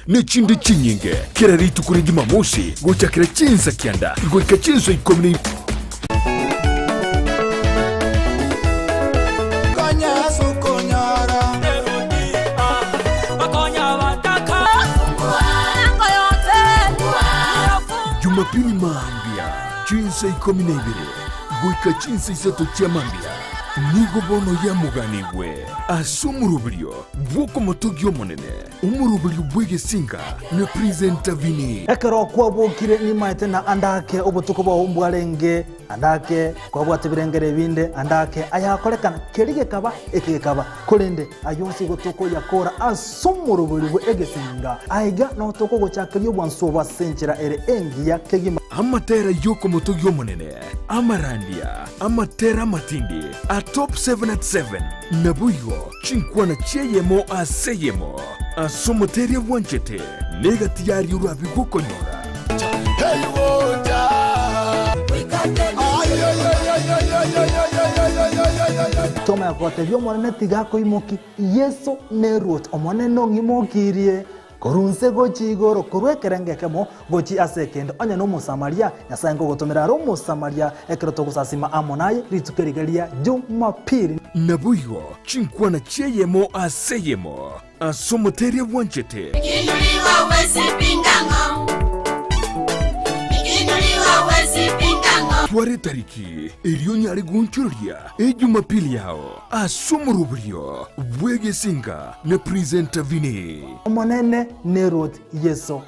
n'ikindi kinyinge kiraritu kuri Jumamosi gucakira Ensakia igwika chinso ikomini Jumapili maambia chinsa ikomini ibire gwika chinsa isato chia mambia nigo bono ya muganigwe asumurubilyo bwoko motogyo monene umurubilyo bwege singa ne presenta vini ekero kwa bokire ni maite na andake obutuko bwa umbwarenge andake kwa bwate birengere binde andake ayakolekana kerige kaba ekekaba kolende ayonsi gotuko yakora asumurubilyo bwege singa aiga no toko gochakiryo bwansoba senchera ere engiya kegima amatera yoko motogyo monene amarandia amatera matindi top 7 at 7 nabuyo chinkwana cheyemo aseyemo asomoteria wanchete negati yari urabi gukonyora toma yakote byo mwana tigako imoki yeso nerot omone no ngimokirie korunse gochi igoro korwekerengekemo gochi asekendo anya no musamaria nyasango gotomera ro musamaria ekroto gusasima amonaye ritukerigeria Jumapili nabuyo chinkwana cheyemo aseyemo asomoteria wanchete ikinuliwa wezi pingango Tware tariki Elionya aligunchuria Jumapili yao asumurubilyo bwege singa ne presenta vini monene nerot yeso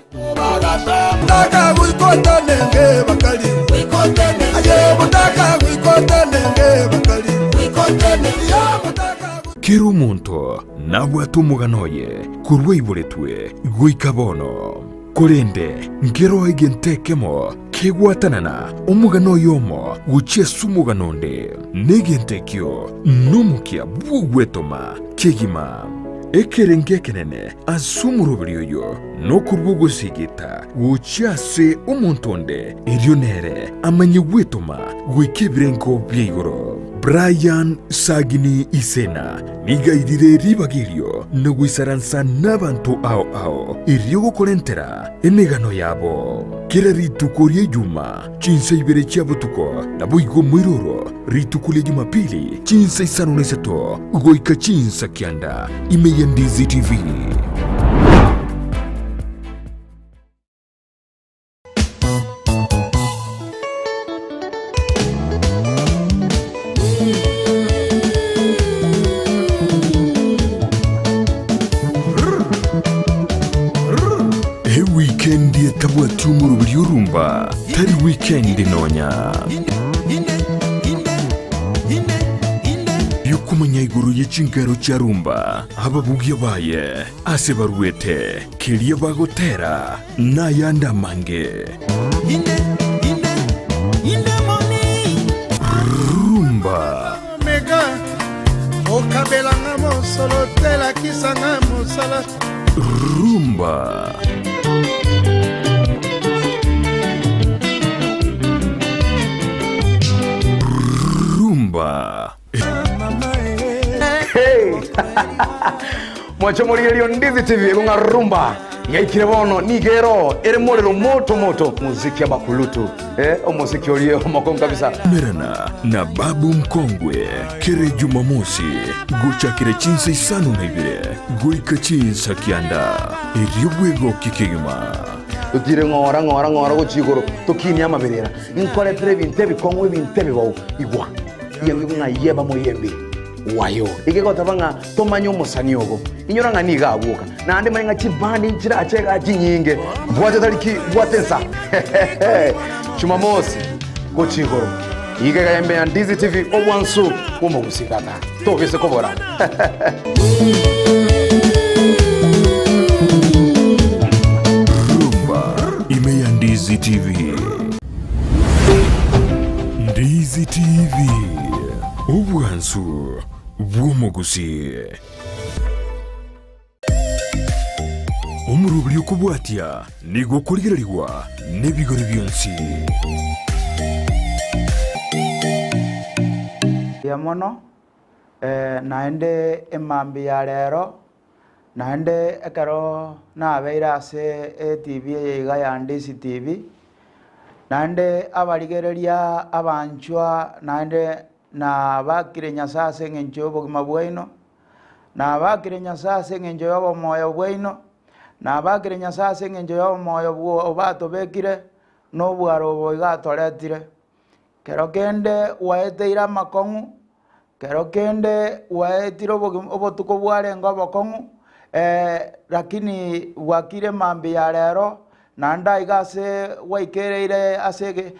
Mutaka wikonda nenge bakali wikonde aye mutaka wikonda nenge bakali wikonde ya mutaka Kero muntu nabwatu muganoye kurwe ibuletwe gwikabono Kolende ngero egentekemo kegwatanana umugano yomo guchesu muganonde negentekyo numukia bugwetoma kegima ekerengekenene asumurubilyo no kurbugo sigita guchase umuntonde irionere amanyigwetoma gwikibrenko byigoro Brian Sagini Isena nigaidire ribagirio nagwisaransa n'abantu ao iryogo kolentera emegano yabo kera ritukurie juma chinsa ibere chabutuko nabuigo mwiroro ritukulie Jumapili chinsa isanuneseto goika chinsa kianda imeya Ndizi TV weekend yetabwati umurubilyo rumba tari weekend nonya yukumanya iguru yechingaro cha rumba ababugi baye asebaruete keliya bagotera nayanda mange rumba mega okabelanga mosolo tela kisanga mosala rumba Hey! Mwacho muri Ndizi TV kunga rumba yaikire bono nigero ere molero moto muziki abakulutu omuziki oliye omakonga kabisa merana na babu mkongwe kere Jumamosi guchakire chinsa isanu na ibire goika chinsa kianda iribwego kikigima utire ngora guchigoro tokini amaberera inkole trevi intebi kongwe bintebi bawo igwa yemwe nga yeba moyembe wayo ikeko tabanga tomanyo musanyogo inyora nga niga abuka nande manye nga chibandi chira acheka chinyinge bwaje taliki bwatensa Jumamosi gochigoro ikeka yembe ya Ndizi TV obwansu kumo gusikata tobese kobora rumba imeya Ndizi TV Ndizi TV obwansu bw'omugusi omurubulyo kubwatya nigo kuligererwa n'ebigori byonsi ya mono naende emambi ya lero Nande ekaro na beira se TV ya Ndizi TV. Nande abarigereria abanchwa nande na bakire nyasase ngencho bogima bwaino. Na bakire nyasase ngencho yobo moyo bwaino. Na bakire nyasase ngencho yobo moyo bwo obato bekire no bwaro boiga toretire. Kero kende waeteira makongu. Kero kende waetiro obotuko bware ngobo kongu. Lakini wakire mambi ya lero nanda igase waikereire asege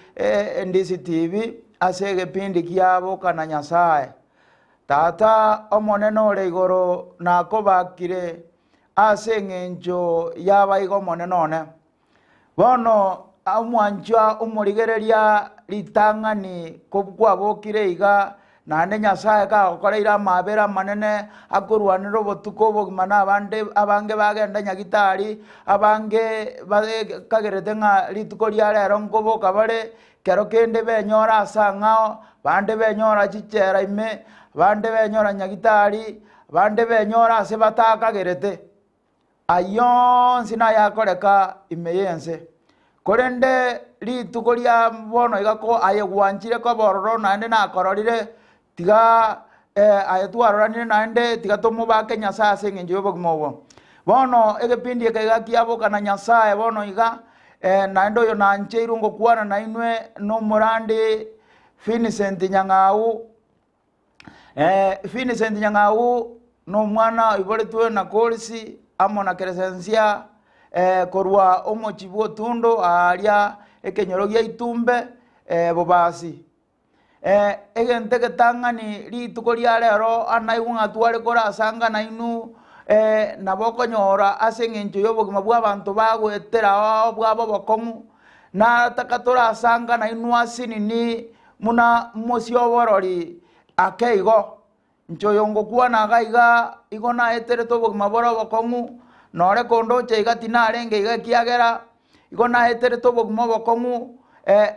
Ndizi TV asege pindi kiabo kana Nyasaye tata omonene ore igoro nako bakire ase ngenjo yaba igo monene one bono amwanjwa umurigereria litangani kobwa bokire iga nande Nyasaye ka gokoreira mabera manene akurwanira obotuko bogimana abange bagenda nyagitari abange kagerete nga rituko ria lero ngoboka bare kero kende benyora asangao bande benyora chichera ime bande benyora nyagitari bande benyora ase batakagerete ayon sina yakoreka imeyense korende rituko ria bono igako ayegwanchire ko bororo nande nakororire tiga ayetwaroranire nande tiga tomubake Nyasaye ngenjo yobogimobo bono egepindi ekegakiabo kana Nyasaye bono iga nando yo nanche irungo kwana na inwe no murandi Vincent Nyang'au Vincent Nyang'au no mwana iboretwe na kolisi amo na keresensia korwa omochibuo tundo aria ekenyorogia itumbe bobasi egente getangani rituko ria lero anaigunga tware kora asanga na inu naboko nyora ase ngenjo yobogima bwa abantu bagwetera bwabo bokomu na takatora asanga na inu asinini muna mosioborori akeigo nchoyongo kuana gaiga igona etere to bogima boro bokomu nore kondo cheiga tinarenge iga kiagera igona etere to bogima bokomu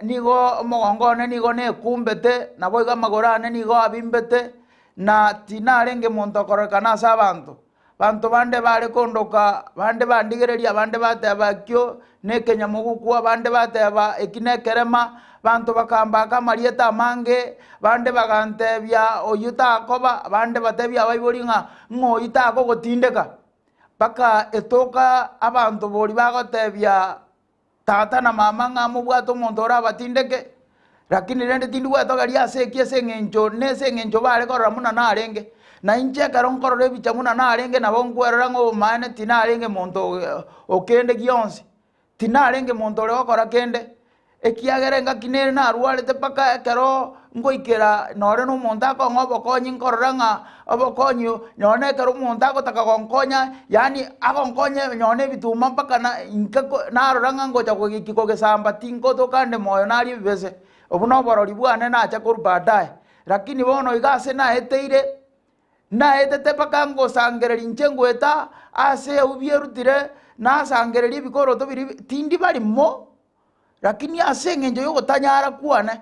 nigo mogongone nigo ne kumbete nabo iga magorane nigo abimbete na tinarenge monto korekana sa bantu bande bare kondoka bande bandigereria bande bateba kyo ne Kenya mugukwa bande bateba ekine kerema bantu bakamba kamarieta mange bande bagantebya oyuta akoba bande batebya bayiboringa ngoyita ako gotindeka paka etoka abantu bori bagotebya tata na mama ngamu bwato montora batindeke lakini rende tindu bwato gari ase kiese ngenjo nese ngenjo bare korora muna narenge na inche karonkorore bicha muna narenge na bongwerera ngo mane tinarenge monto okende gionsi tinarenge monto le okora kende ekiagere ngakinere na arwarete paka kero ngoikera nore no monta ko ngobo konyi nkororanga obokonyo nyone kero monta ko takagonkonya yani agonkonye nyone bituma paka na inkako naroranga ngoja kugikiko gesamba tinko to kande moyo nari bese obuno borori bwane na acha kurbadae lakini bono igase na eteire na etete paka ngo sangereri nchengweta ase ubierutire na sangereri bikoro to biri tindi bari mo lakini ase ngenjo yo gotanyara kwane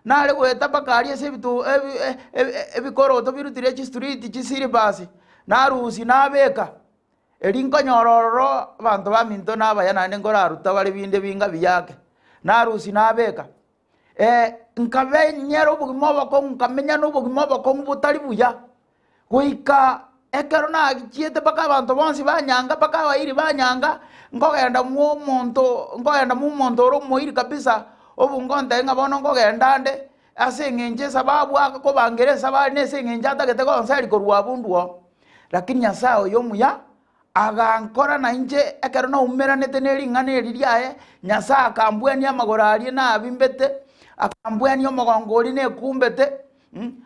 nare gweta bakari ase bitu ebikoro to birutire chi street chi siri basi narusi nabeka erinko nyororo bantu baminto nabaya nande ngora ruta bari binde binga biyake narusi nabeka nkabe nyero bugimo bako nkamenya no bugimo bako butari buya kuika ekero na giete baka abantu bonsi banyanga baka bairi banyanga ngogenda mu monto ro muiri kabisa obungonte ngabono ngogenda nde ase ngenje sababu akako bangereza bane se ngenja tagete konseri korwa bunduo lakini Nyasaye yo muya agankora na inje ekero na umeranete neri ngane ririae Nyasaye akambweni amagorari na abimbete akambweni omogongori ne kumbete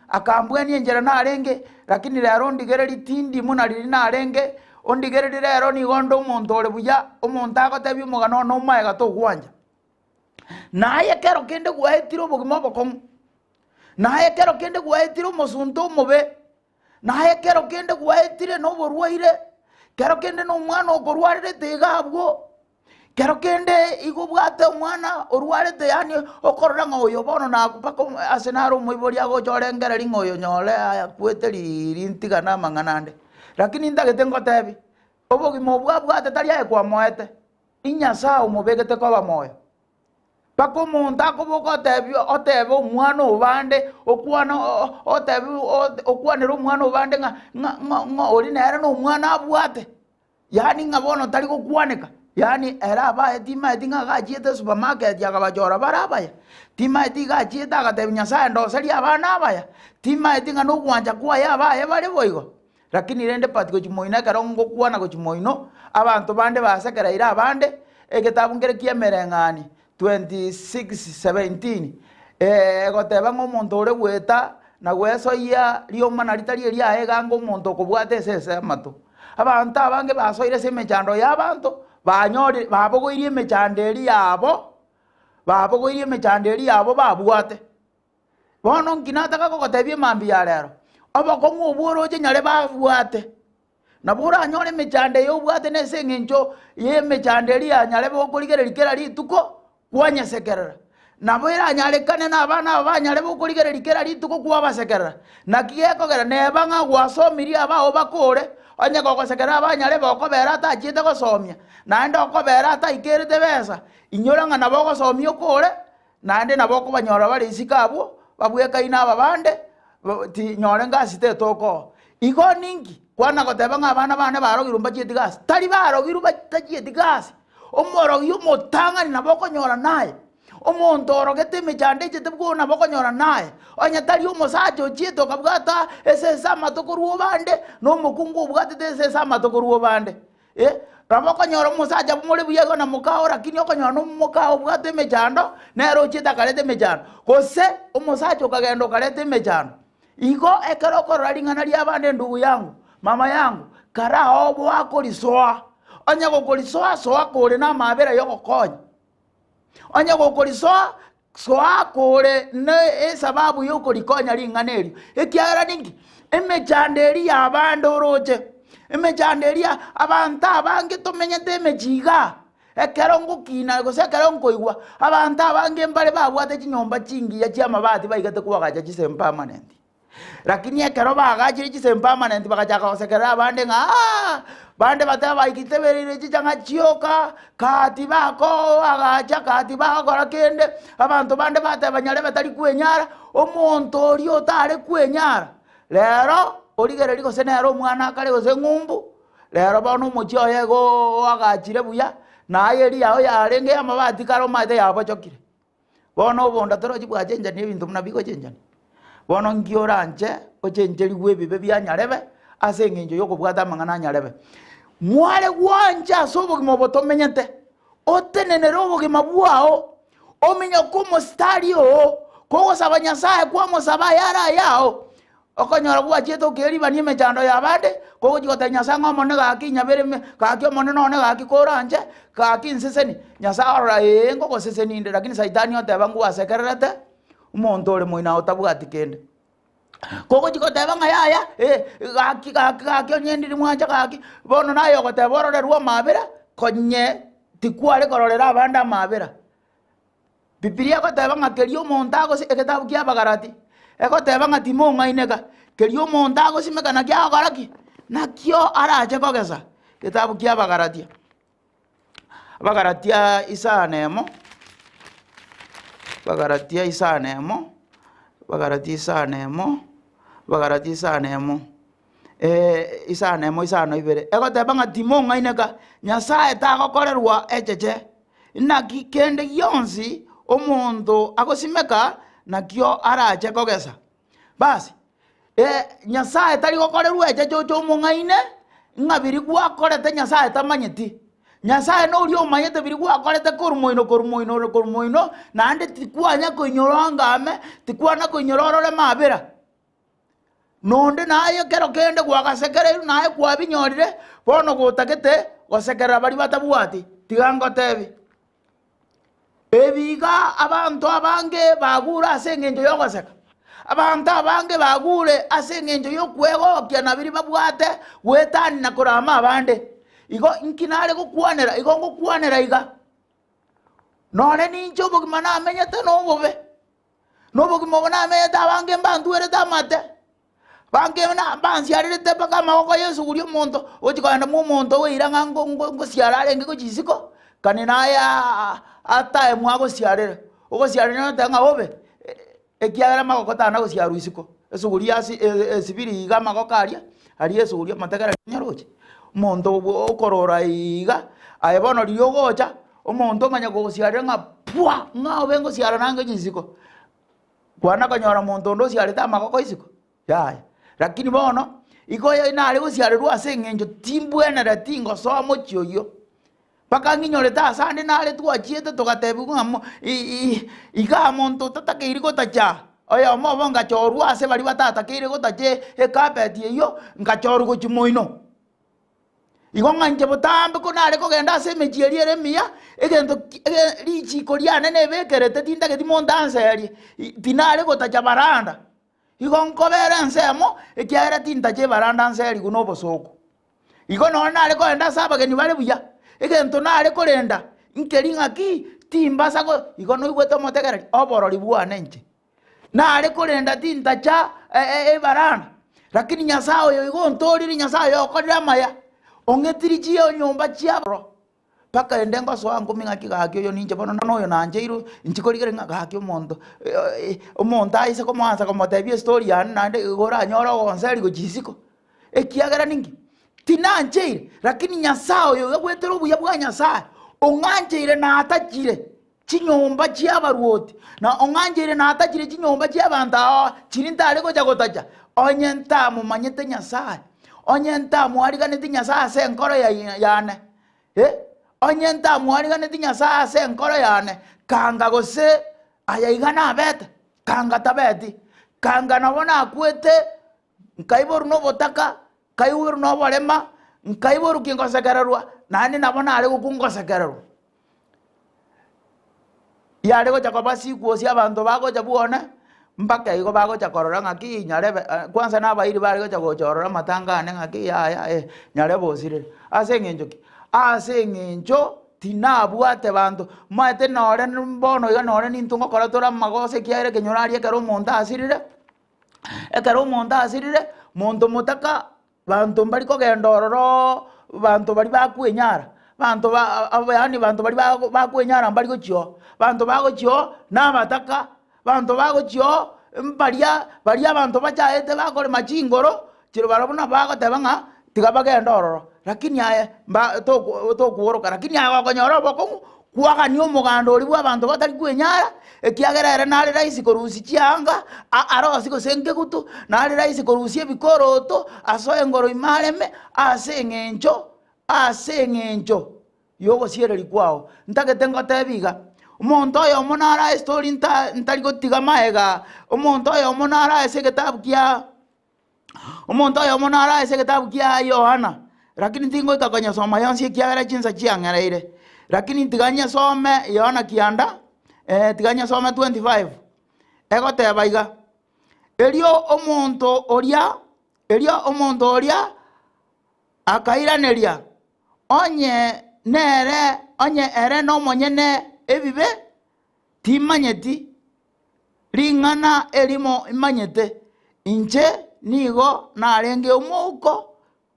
akambweni njera na arenge lakini lero ndigereri tindi muna riri na arenge ondigereri lero ni gondo omonto ore buya omonto agotebi omogano no maega to gwanja naye kero kende gwaetiro bogimo bokomu naye kero kende gwaetiro mosunto mobe naye kero kende gwaetire no borwaire kero kende no mwana okorwarire tegabwo kero kende igubwate mwana orwarete yani okorora ngoyo bono na kupako asenaro moibori ago chorengera ringoyo nyole akwete rintiga na manganande lakini ndagete ngotebi obogima obwabwate tari aye moete inyasaye omobegete koba moyo paka omonto akoboka otebe omwana obande okwanera omwana obande ng'a ori nere na omwana abwate yani ng'a bono tari gokwaneka yani era abaye timaeti ng'a gachiete supermarket agabachora bare abaya timaeti gachiete agatebi nyasaye ndoseria abana abaya timaeti ng'a nogwancha kwaye abaye bare boigo lakini rende pati gochimoino ekero ngokwana gochimoino abanto bande basekereire abande egetabu ngere kiemereng'ani 26:17 egoteba ng'a omonto ore gweta na gwesoia rioma ritari eriaye ganga omonto okobwata ese amato abanto abange basoire ase emechando y'abanto babogoirie emechando eri yabo babwate bono nkinataka gogotebia emambi ya rero obokong'u obworoche nyare babwate nabo oranyore emechando eyo obwate nase eng'encho ya emechando eri yanyare bokorigereri kera rituko kwanyesekerera nabo eranyarekane na abana aba banyare bokorigereri kera rituko kwabasekerera naki gekogera neba ng'a gwasomirie abao bakore onye gogosekera abanyare bokobera atachiete gosomia naende okobera ataikerete besa inyora ng'a nabo ogosomia okore naende nabo okobanyora bare isiko abwo babwekaine aba bande tinyore ngasi tetoko igo ninki kwana goteba ng'a abana bane barogirwe mbachieti gasi tari barogirwe batachieti gasi omorogi omotang'ani nabo okonyora naye omonto orogete emechando echete bwo nabo okonyora naye onye tari omosacha ochiete okabwata ese amato korwa obande na omokungu obwatete ese amato korwa obande nabo okonyora omosacha bomore buyego na mokao lakini okonyora nomokao obwate emechando nero ochiete akarete emechando gose omosacha okagenda okarete emechando igo ekero okorora ring'ana ria abande ndugu yangu mama yangu kara obo akorisoa onye gokorisoa soa kore na amabera yogokonya onye gokorisoa soa kore ne esababu yokorikonya ring'ana erio ekiagera ninki emechando eri ya abande oroche emechando eri abanto abange tomenyete emechiga ekero ngokina gose ekero nkoigwa abanto abange mbare babwate chinyomba chingiya chia amabati baigete kubagacha chisemi permanent lakini ekero bagachire chisemi permanent bagachaka gosekerera abande ng'a bande bateba baikite berire chichang'a chioka kati bako agacha kati bagakora kende abanto bande bateba nyare batari kwenyara omonto orio otare kwenyara rero origereri gose nero omwana akare gose ng'umbu rero bono omochi oye go agachire buya naye eri yao yarenge amabati kare omaete yabochokire bono obonda torochi bwachenjani ebinto muna bigochenjani bono nkioranche ochencheriwe ebibe bianyarebe ase eng'encho yokobwata amang'ana anyarebe mware gwanja ase obogima obotomenyete otenenere obogima bwao omenye komostari oo kogosaba nyasaye kwamosaba yara yao okonyora gwachiete okeribani emechando ya bande kogochigota nyasaye ng'omone gaki nyabere gaki omone none gaki koranche gaki nseseni nyasaye orora ngogoseseninde lakini saitani oteba ngwasekererete omonto ore moina otabwati kende kogochigoteba ng'a yaya gaki onyendiri mwancha gaki bono naye ogoteba ororerwa amabera konye tikware kororera abande amabera bibilia egoteba ng'a keri omonto agose egetabu kia abagarati egoteba ng'a timong'aineka keri omonto agosimekana kiagoraki nakio arache kogesa getabu kia abagaratia abagaratia isanemo bagaratia isanemo isanemo isano ibere egoteba ng'a timong'aineka nyasaye tagokorerwa echeche naki kende gionsi omonto agosimeka nakio arache kogesa basi nyasaye tari gokorerwa echeche ocho omong'aine ng'a biri gwakorete nyasaye tamanyeti nyasaye nori omanyete biri gwakorete korumoino naende tikwanya koinyora ngame tikwana koinyora orore mabera nonde naye kero kende gwagasekereiru naye kwabinyorire bono gotagete gosekerera bari batabwati tiga ngotebi ebiga abanto abange bagura ase eng'encho yogoseka abanto abange bagure ase eng'encho yokwegokia nabiri babwate gwetani na korama abande igo nkinare gokwanera igo ngokwanera iga none ninche obogima namenyete nobobe nobogima obo namenyete abange mbanduerete amate bange na bansiarire tepa kama oko Yesu uri omonto ochikanda mu omonto weira ngo siarare ngiko chisiko kanina ya ata mwago siarire ogo siarire no tanga obe ekiagera magokota na gosiaru isiko esuguri asi esibiri iga magokaria ari esuguri mategera nyaroche omonto okorora iga ayebono riogocha omonto manya gosiarire nga pwa nga obengo siara nange chisiko kwana kanyora monto ndo siarire amagoko isiko yaya lakini bono ikoyo inale gusiarerwa asengenjo timbwenera tingo somo chioyo paka nginyoreta asande nale twachiete tugatebu ngamo iga monto tatakeiri gotacha oyo mobo ngachorwa ase bari batatakeire gotache ekapeti iyo ngachoru gochimoino igo nganje botambe ko nale kogenda ase mechieriere mia egento lichiko liane nebekerete tindageti mondanseri tinale gotacha baranda igo nkobere nsemo ekiagera tintache baranda nseri guno bosoko igo no nale koenda saba geni bale buya egento nale korenda nkeringa ki timbasa ko igo no igweto motegereri oborori bwane nche nale korenda tintacha baranda lakini nyasao yo igo ntoriri nyasao yo korira maya ongetiri chiyo nyomba chiabro paka endengo so angu minga kigakyo yo ninje bono noyo nanje iru nchikorigere ngakyo mondo omonta aise ko mwanza ko motebie story yan nande gora nyoro onseri go chisiko ekiagera ningi tinanje lakini nyasao yo gwetero buya bwa nyasa onganjeire na atachire chinyomba chiabaruoti na onganjeire na atachire chinyomba chiabanta chirintare ko jagotaja onyenta mu manyete nyasa onyenta mu ariganete nyasa se nkoro yane onyenta mwariga tinya saa se nkoro yane kanga gose ayaigana bete kanga tabeti kanga nabona akwete nkaiboru no botaka kaiboru no bolema nkaiboru kingosekererwa nani nabona ari gukungosekererwa yare go jakobasi kuosi abantu bago jabuone mpaka igo bago jakorora ngaki nyarebe kwanza nabairi bari go jagochorora matangane ngaki ya nyarebe osire asengenjoki asengenjo tinabwate bantu mate nore mbono iga nore nintungo koratora magose kiare kenyorari ekero monta asirire monto motaka bantu bari kogendororo bantu bari bakwenyara bantu abani bantu bari bakwenyara bari gochio bantu bagochio nabataka bantu bagochio baria bantu bachaete bakore machingoro chiro barabona bagotebanga tigabagendororo lakini aya to kuoroka lakini aya wakonyora boko kuaga ni omugando ori bwa bantu batari kwenyara ekiagerere nari raisi korusi chianga arosi ko senge gutu nari raisi korusi ebikoroto asoe ngoro imareme asengencho yogo siereri kwao ntagete ngotebiga omonto oyo monara story ntari gotiga maega omonto oyo monara ese gitabu kia Yohana lakini tingo ikakanya soma yansi kiagera chinsa chiangereire lakini tiganya some Yohana kianda tiganya some 25 ego tebaiga elio omonto oria akairaneria onye ere no monyene ebibe timanyeti ringana elimo imanyete inche nigo narenge umuko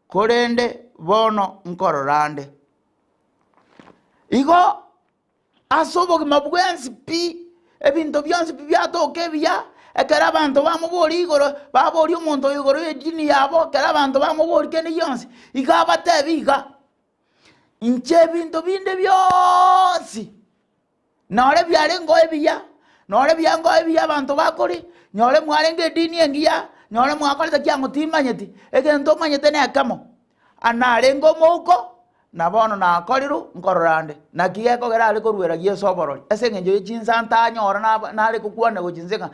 korende bono nkororande igo asobo mabwensi pi ebinto byonsi byatoke bya ekera abantu bamubori igoro babori umuntu igoro edini yabo kera abantu bamubori kene yonsi igaba tebiga inche binto binde byonsi nore byare ngo ebya abantu bakori nyore mwarenge edini engiya nyore mwakorete kyango timanyeti egento manyete ne kamo anarengo moko nabono na koriru nkororande na kieko gera ali korwera Yesu oborori esengenjo chinsanta nyora na ali kukwana go chinzenga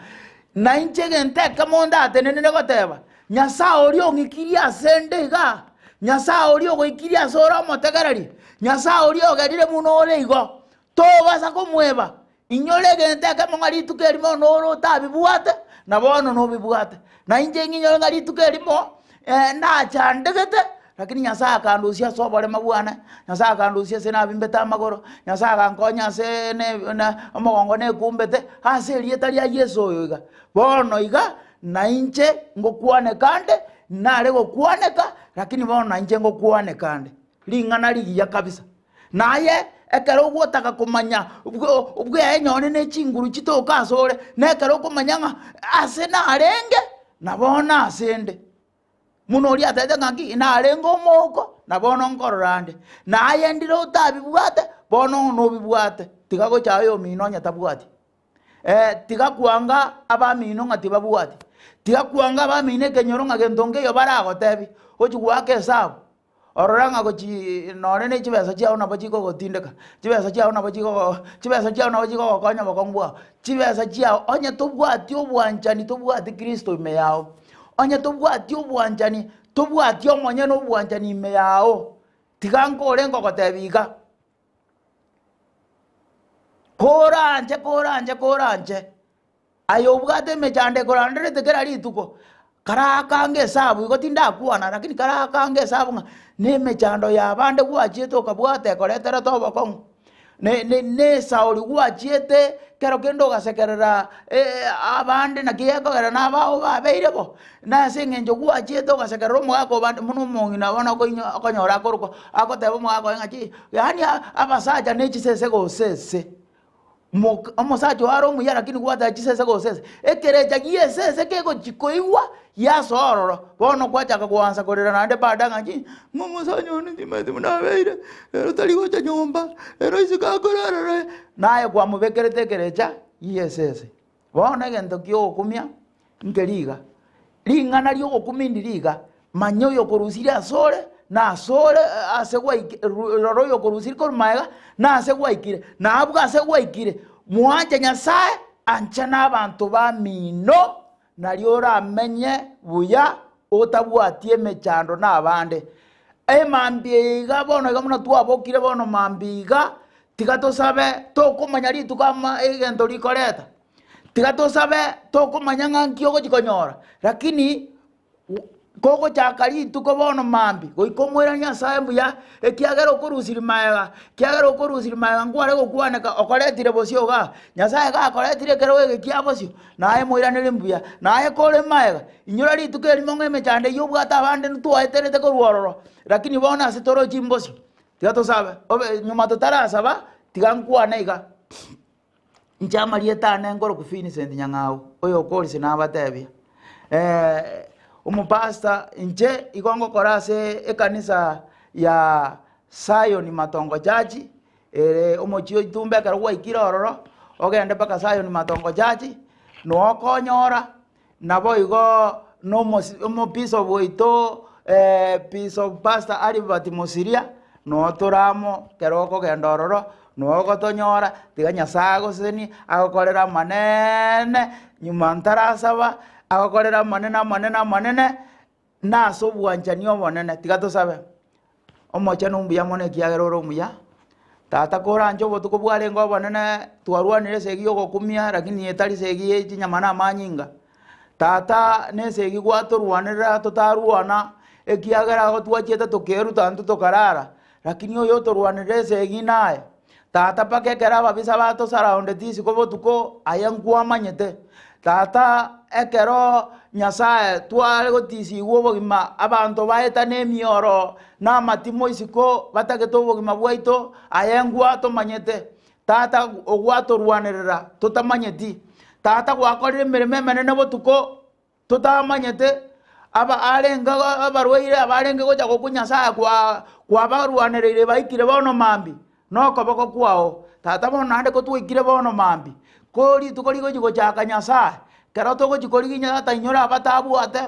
na inchege nteka monda atenene goteba nyasa ori ongikiria asende ga nyasa ori ogoikiria sora motegereri nyasa ori ogerire muno ore igo to basa kumweba inyorege nteka mongari tukeri mono oro tabibuate nabono no bibuate na inje nginyoro ngari tukerimo na chandegete lakini nyasa akandusia sobore mabwana nyasa akandusia sena bimbeta magoro nyasa akankonya se ne omogongo ne kumbete ase rieta ria Yesu oyo iga bono iga na inche ngokwane kande nare gokwaneka lakini bono na inche ngokwane kande ling'ana ligiya kabisa naye ekero gwotaka kumanya ubwo enyone ne chinguru chitoka asore nekero kumanya nga ase narenge nabona asende muno ri atete ngaki narenga omoko nabono nkororande naye ndiro utabibwate bono no bibwate tigago chayo mino nyatabwati tiga kuanga abamino ngati babwati tiga kuanga abamine kenyoro ngagentonge yo baragotebi ochigwake sabu ororanga gochi none ne chibesa chiao na bachiko gotindeka chibesa chiao na bachiko konya bakongwa chibesa chiao onye tobwati obwanchani tobwati Kristo ime yao onye tobwati obwanchani tobwati omonye no obwanchani ime yao tiganko orengo gotebiga koranje ayo bwate mechande korandere tekera rituko karakange sabu gotinda kuana lakini karakange sabu ne mechando ya bande gwachieto kabwate koletera to bakong ne sauli gwachiete kero kendo gasekerera abande na kiyeko gara na bao babeirebo na singenjo gwachieto gasekerera mwako bande muno mongina bona konyora koruko akotebo mwako ngachi yani abasaja ne chisese go sese omosacho waro muya lakini gwata chisese go sese ekereja giesese kego chikoiwa ya sororo bono kwachaka kuanza korera nande badanga nji mumusonyo ndimete munabeire ero taligo cha nyomba ero isika korara naye kwa mubekerete kereja yesese bono gento kyo kumya ngeliga lingana lyo kumindiriga manyo yo korusira asore na asore asegwa roro yo korusira kormaega na asegwa ikire na abwa asegwa ikire muanje nyasaye anchana abantu ba mino naliora amenye buya otabwatie mechando na abande mambiga bono gamuna twabokire bono mambiga tigato sabe to kumanya ritu kama egento likoreta tigato sabe to kumanya ngankio gokonyora lakini koko chakari tuko bono mambi goikomwera nyasaye mbuya ekiagero korusiri maega ngware gokwaneka okoretire bosio ga nyasaye ga koretire kero ekia bosio naye moiranire mbuya naye kore maega inyora rituke limonge mechande yobwata abande ntwaeterete korwororo lakini bona asitoro chimbosio tigato sabe obe nyuma totarasa ba tigankwana iga njama lietane ngoro kufini sendi nyangao oyo kolise nabatebia umupasta nje igongo korase ekanisa ya Zion Matongo Church omochio itumbe karwa ikirororo ogende paka Zion Matongo Church no konyora nabo igo no piece of boito piece of pastor Albert Musiria no toramo keroko gendororo no gotonyora tiganya sago seni agokorera manene nyuma ntarasaba agokorera manene na so bwanjanio bonene tigato sabe omoche numbuya mone kiageroro muya tata koranjo botuko bwale ngo bonene twarwanire segi ogokumia lakini etali segi echinyamana manyinga tata ne segi gwatorwanira totarwana ekiagera gotwachete tokeru tantu tokarara lakini oyo torwanire segi naye tata pakekera babisa bato surround this ko botuko ayankwa manyete tata ekero nyasaye tware gotisi wobogima abantu baeta nemioro na matimo isiko batageto bogima bwaito ayengwa to manyete tata ogwato rwanerera totamanyeti tata gwakorire mereme menene botuko totamanyete aba arenga abarwaire abarenge gocha gokunyasa kwa barwanerere baikire bono mambi no koboko kwao tata bono ande ko twikire bono mambi kori tukori go chaka nyasa kero to go chikori nya ta nyora batabu ate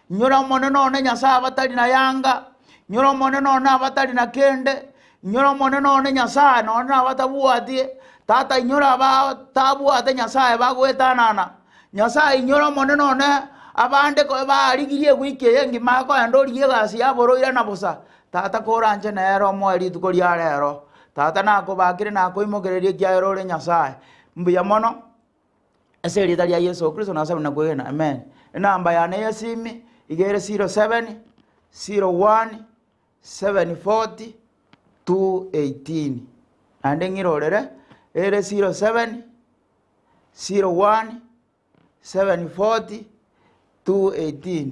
nyora moneno ne nyasa batali na yanga nyora moneno na batali na kende nyora moneno ne nyasa no na batabu ate tata nyora ba tabu ate nyasa ba gweta nana nyasa nyora moneno ne abande ko ba rigirie gwike yengi mako andori yegasi yaboro ira na busa tata koranje nero mweri tukori arero tata nako bakire nako imogererie kyaero le nyasaye mbuya mono ese rita lya Yesu Kristo nasaba nakwena amen namba ya ne simi igere 07 01 740 218 ande ngirorere ere 07 01 740 2:18.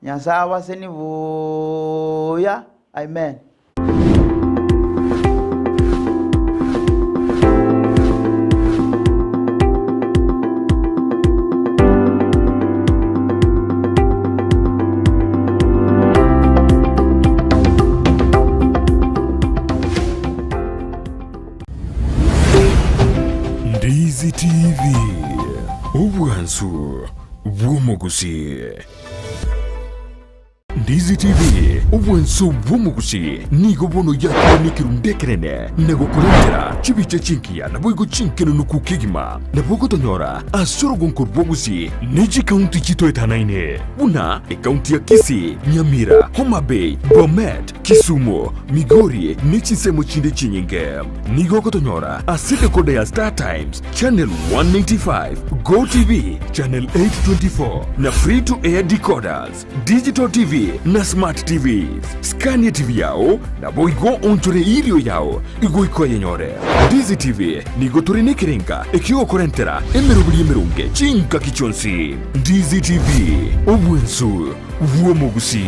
Nyasawa seni vuya. Amen. Ndizi TV, ubwansu bw'omugusi. Ndizi TV, ubwansu bw'omugusi nigo bono yakubonekerwa ndekerene nagukurengera chibice chinkiya nabwo chinkeno nukukigima nabwo tonyora asorogo nkorbogusi neji county chitoetanaine buna county ya Kisii, Nyamira, Homa Bay, Bomet, Kisumu, Migori nechisemo chinde chinyinge nigo tonyora aside kode ya Star Times channel 195, Go TV channel 824 na free to air decoders, digital TV na smart TVs. Scania TV yao na boigo onchore irio yao igo ikoye nyore. Ndizi TV nigo turine kirenga ekio korentera emerubuli emerunge chinka kichonsi. Ndizi TV obwensu vuomugusi.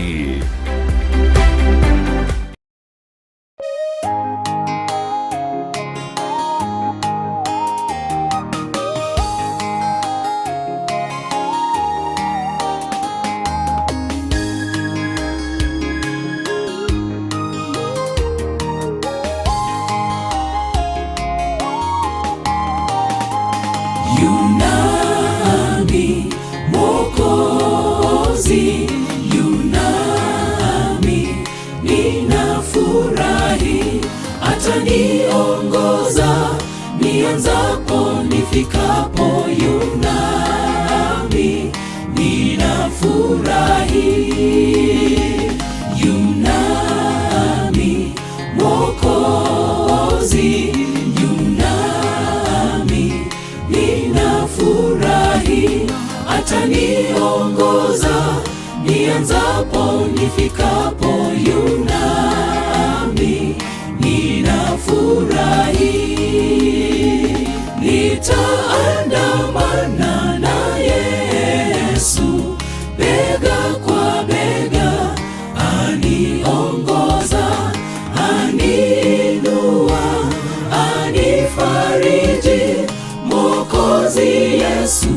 Yunami Mwokozi, Yunami ninafurahi, ataniongoza nianzapo nifikapo. Yunami ninafurahi, Yunami Mwokozi, ataniongoza nianzapo nifikapo. Yunami ninafurahi, nitaandamana na Yesu bega kwa bega, aniongoza, aniinua, anifariji. Mwokozi Yesu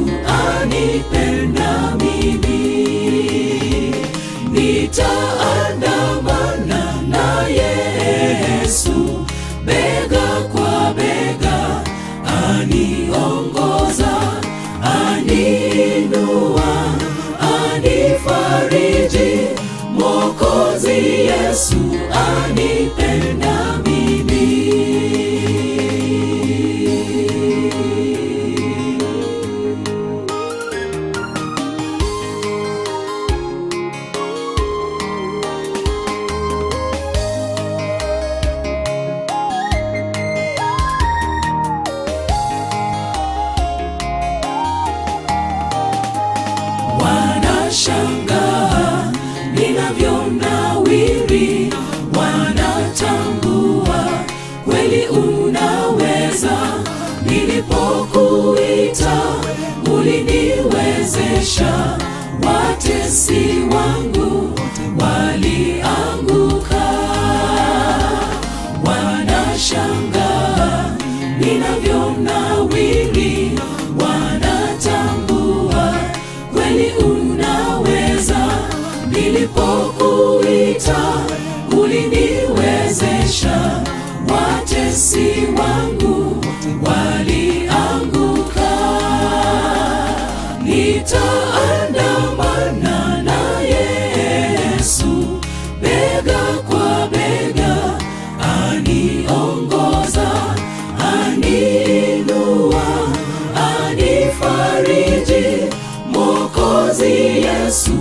anipenda mimi, nitaandamana na Yesu bega kwa bega, aniongoza, aniinua, anifariji. Mwokozi Yesu anipenda mimi. Wanashangaa ninavyonawiri, wanatambua kweli unaweza. Nilipokuita uliniwezesha, watesi wangu walianguka. Wanashangaa ninavyonawiri, wanatambua kweli unaweza. Nilipokuita uliniwezesha, watesi wangu walianguka. Nitaandamana na Yesu bega kwa bega, aniongoza, aniinua, anifariji. Mwokozi Yesu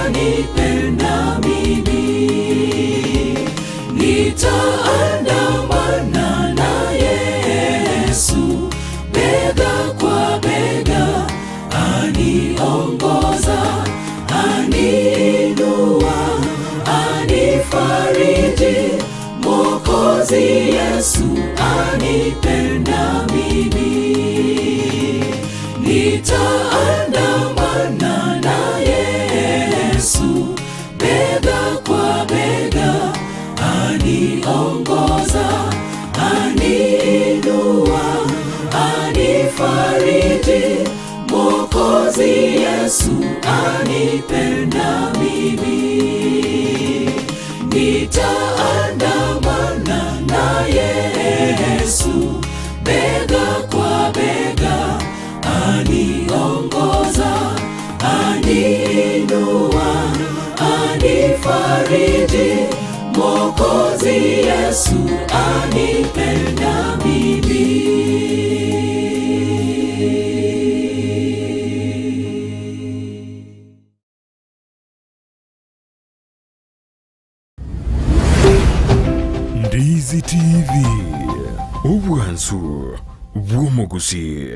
anipenda mimi, nitaandamana na Yesu bega kwa bega, aniongoza, aniinua, anifariji. Mwokozi Yesu anipenda mimi, nitaandamana na Yesu anipenda mimi. Nitaandamana na Yesu bega kwa bega, aniongoza, aniinua, anifariji. Mwokozi Yesu anipenda mimi. Ndizi TV, ubwansu bw'omugusi.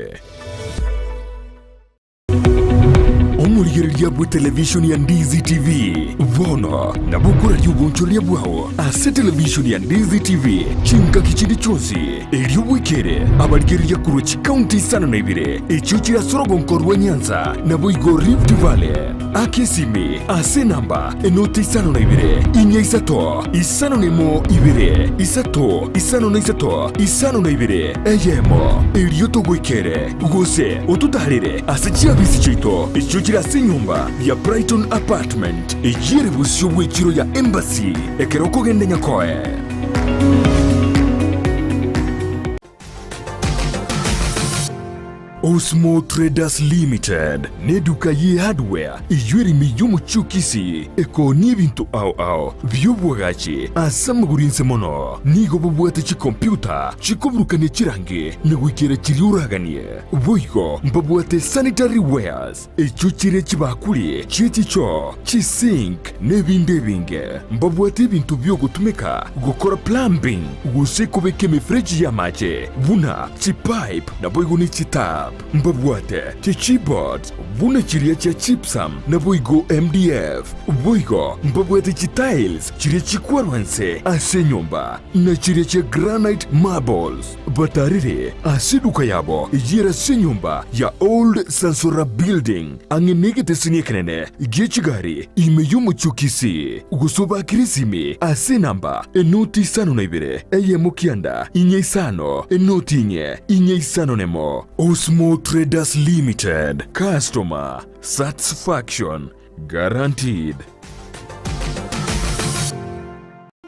Omulirya bwa televishoni ya Ndizi TV bono nabukura ly'obuncholia bwawo ase televishoni ya Ndizi TV chinka kichindi chonsi ery'obwikere abalirya kurwa chikaunti isano na ibire ekyo kirasorogo nkorwa Nyanza nabo igo Rift Valley akesimi ase namba enoti isano na ibire inya isato isano nemo ibire isato isano na isato isano na ibire eyemo eryotogwikere gose otutalire ase chiabisi chito ekyo kirase nyumba ya Brighton Apartment ejire busyo bw'ekiro ya Embassy ekeroko gende nyakoe. Osmo Traders Limited neduka ye hardware ijweri miyumu chukisi eko n'ibintu ao by'ubwagaci asamagurinse mono nigo bubwate chi computer chikoburukane chirange negwikere chiriuraganie boigo mbabwate sanitary wares echo chire chibakuli chichicho chisink nebinde binge mbabwate ibintu byo gutumika gukora plumbing gusekobeke mifreji ya mache buna chipipe na boigo ni chitap mbabwate chichibot buna chiria cha chipsam na boigo MDF boigo mbabwate chitiles chiria chikwarwanse ase nyumba na chiria cha granite marbles batarire ase duka yabo ijira se nyumba ya Old Sansora Building angenegete sinyekenene gechigari imeyumu chukisi gusoba kirisimi ase namba enoti isano na ibire eyemo kianda inye isano enoti inye isano nemo. Osmo Traders Limited, customer satisfaction guaranteed.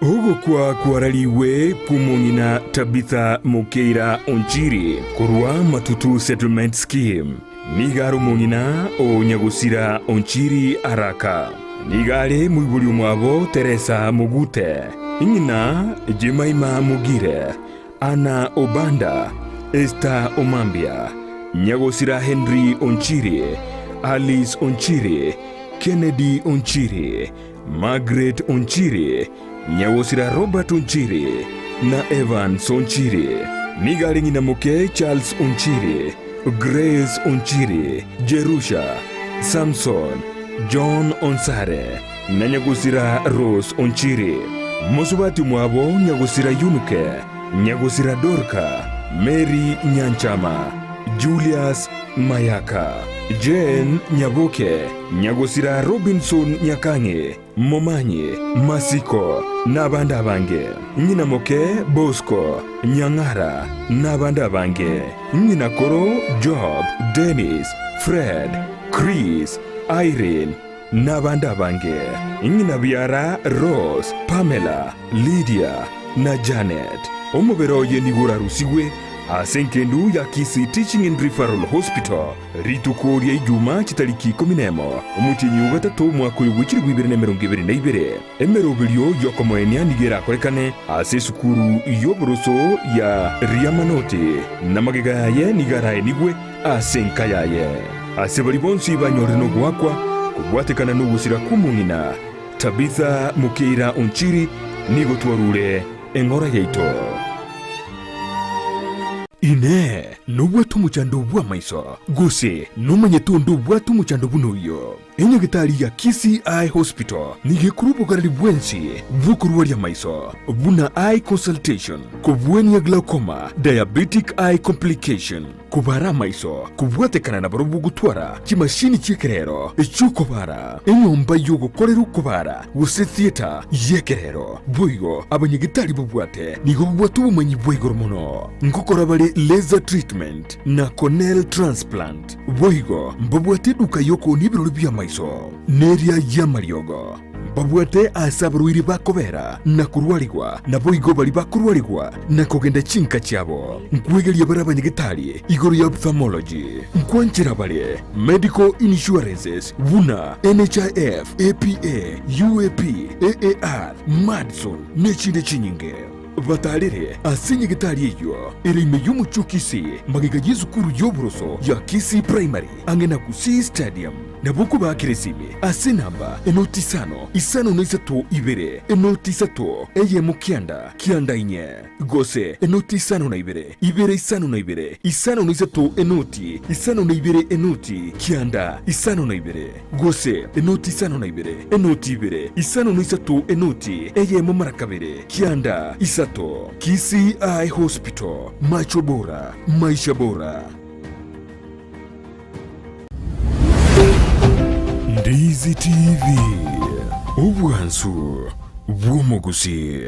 Ogo kwa kwaraliwe kumungina Tabitha Mokeira Onchiri kurwa matutu settlement scheme nigaro mungina o nyagusira Onchiri araka nigale mwibuli mwabo Teresa Mugute ingina Jemaima Mugire Ana Obanda Esther Omambia Nyagosira Henry Onchiri, Alice Onchiri, Kennedy Onchiri, Margaret Onchiri, Nyagosira Robert Onchiri, na Evans Onchiri, Nigalingi na Moke Charles Onchiri, Grace Onchiri, Jerusha, Samson, John Onsare, na Nyagosira Rose Onchiri, Mosubati mwabo Nyagosira Yunuke, Nyagosira Dorka, Mary Nyanchama, Julius Mayaka, Jane Nyaboke, Nyagosira Robinson Nyakange, Momanyi Masiko, Nabanda Bange, Nyina Moke Bosco, Nyangara, Nabanda Bange, Nyina Koro Job, Dennis, Fred, Chris, Irene, Nabanda Bange, Nyina Biara Rose, Pamela, Lydia, na Janet. Omubero yenigura rusiwe asenkendu ya Kisi Teaching and Referral Hospital ritukoria ijuma chitariki 10 omutinyu gatatu mwaka w'ibiri 2022 emerobelio yokomoenia nigera korekane ase sukuru yoboroso ya Riamanoti namagega ye nigara enigwe asenka yaye ase bali bonsi banyore no gwakwa kubwatekana n'ugusira kumungina Tabitha Mokeira Onchiri nigo twarure engora yaito ine nubwatu muchando bwa maiso gose numanyetundu bwatu muchando bunoyo enyagitari ya Kisi Eye Hospital nigekurupo karali bwensi bukurwa ya maiso buna eye consultation kubweni ya glaucoma diabetic eye complication kubara maiso kubwatekana na barubu gutwara kimashini cyekerero ecyukobara enyomba yogo koreru kubara gose theater yekerero bwigo abanyagitari bubwate nigo bwatu bumanyi bwigoro mono ngokora bali laser treatment na corneal transplant bwigo mbabwate duka yoko nibiro bya maiso neria ya mariogo babwate asaburuiri bakobera na kurwarigwa na boigo bali bakurwarigwa na kugenda chinka cyabo nkwegeria barabanyegitari igoro ya ophthalmology nkwanchira bale medical insurances buna NHIF APA UAP AAR Madison nechinde chinyinge batalire asinye gitari iyo irime y'umucukisi magiga y'izukuru y'oburoso ya Kisi Primary angena kusi stadium nabuku bakiresime asinamba enoti isano n'isatu ibere enoti isatu eye mukianda kianda inye gose enoti isano na ibere isano na isano n'isatu enoti isano na enoti kianda isano na gose enoti isano na enoti isano n'isatu enoti eye mu marakabere kianda isato Kisi Eye Hospital macho bora maisha bora. Ndizi TV ubwansu bw'omuguzi.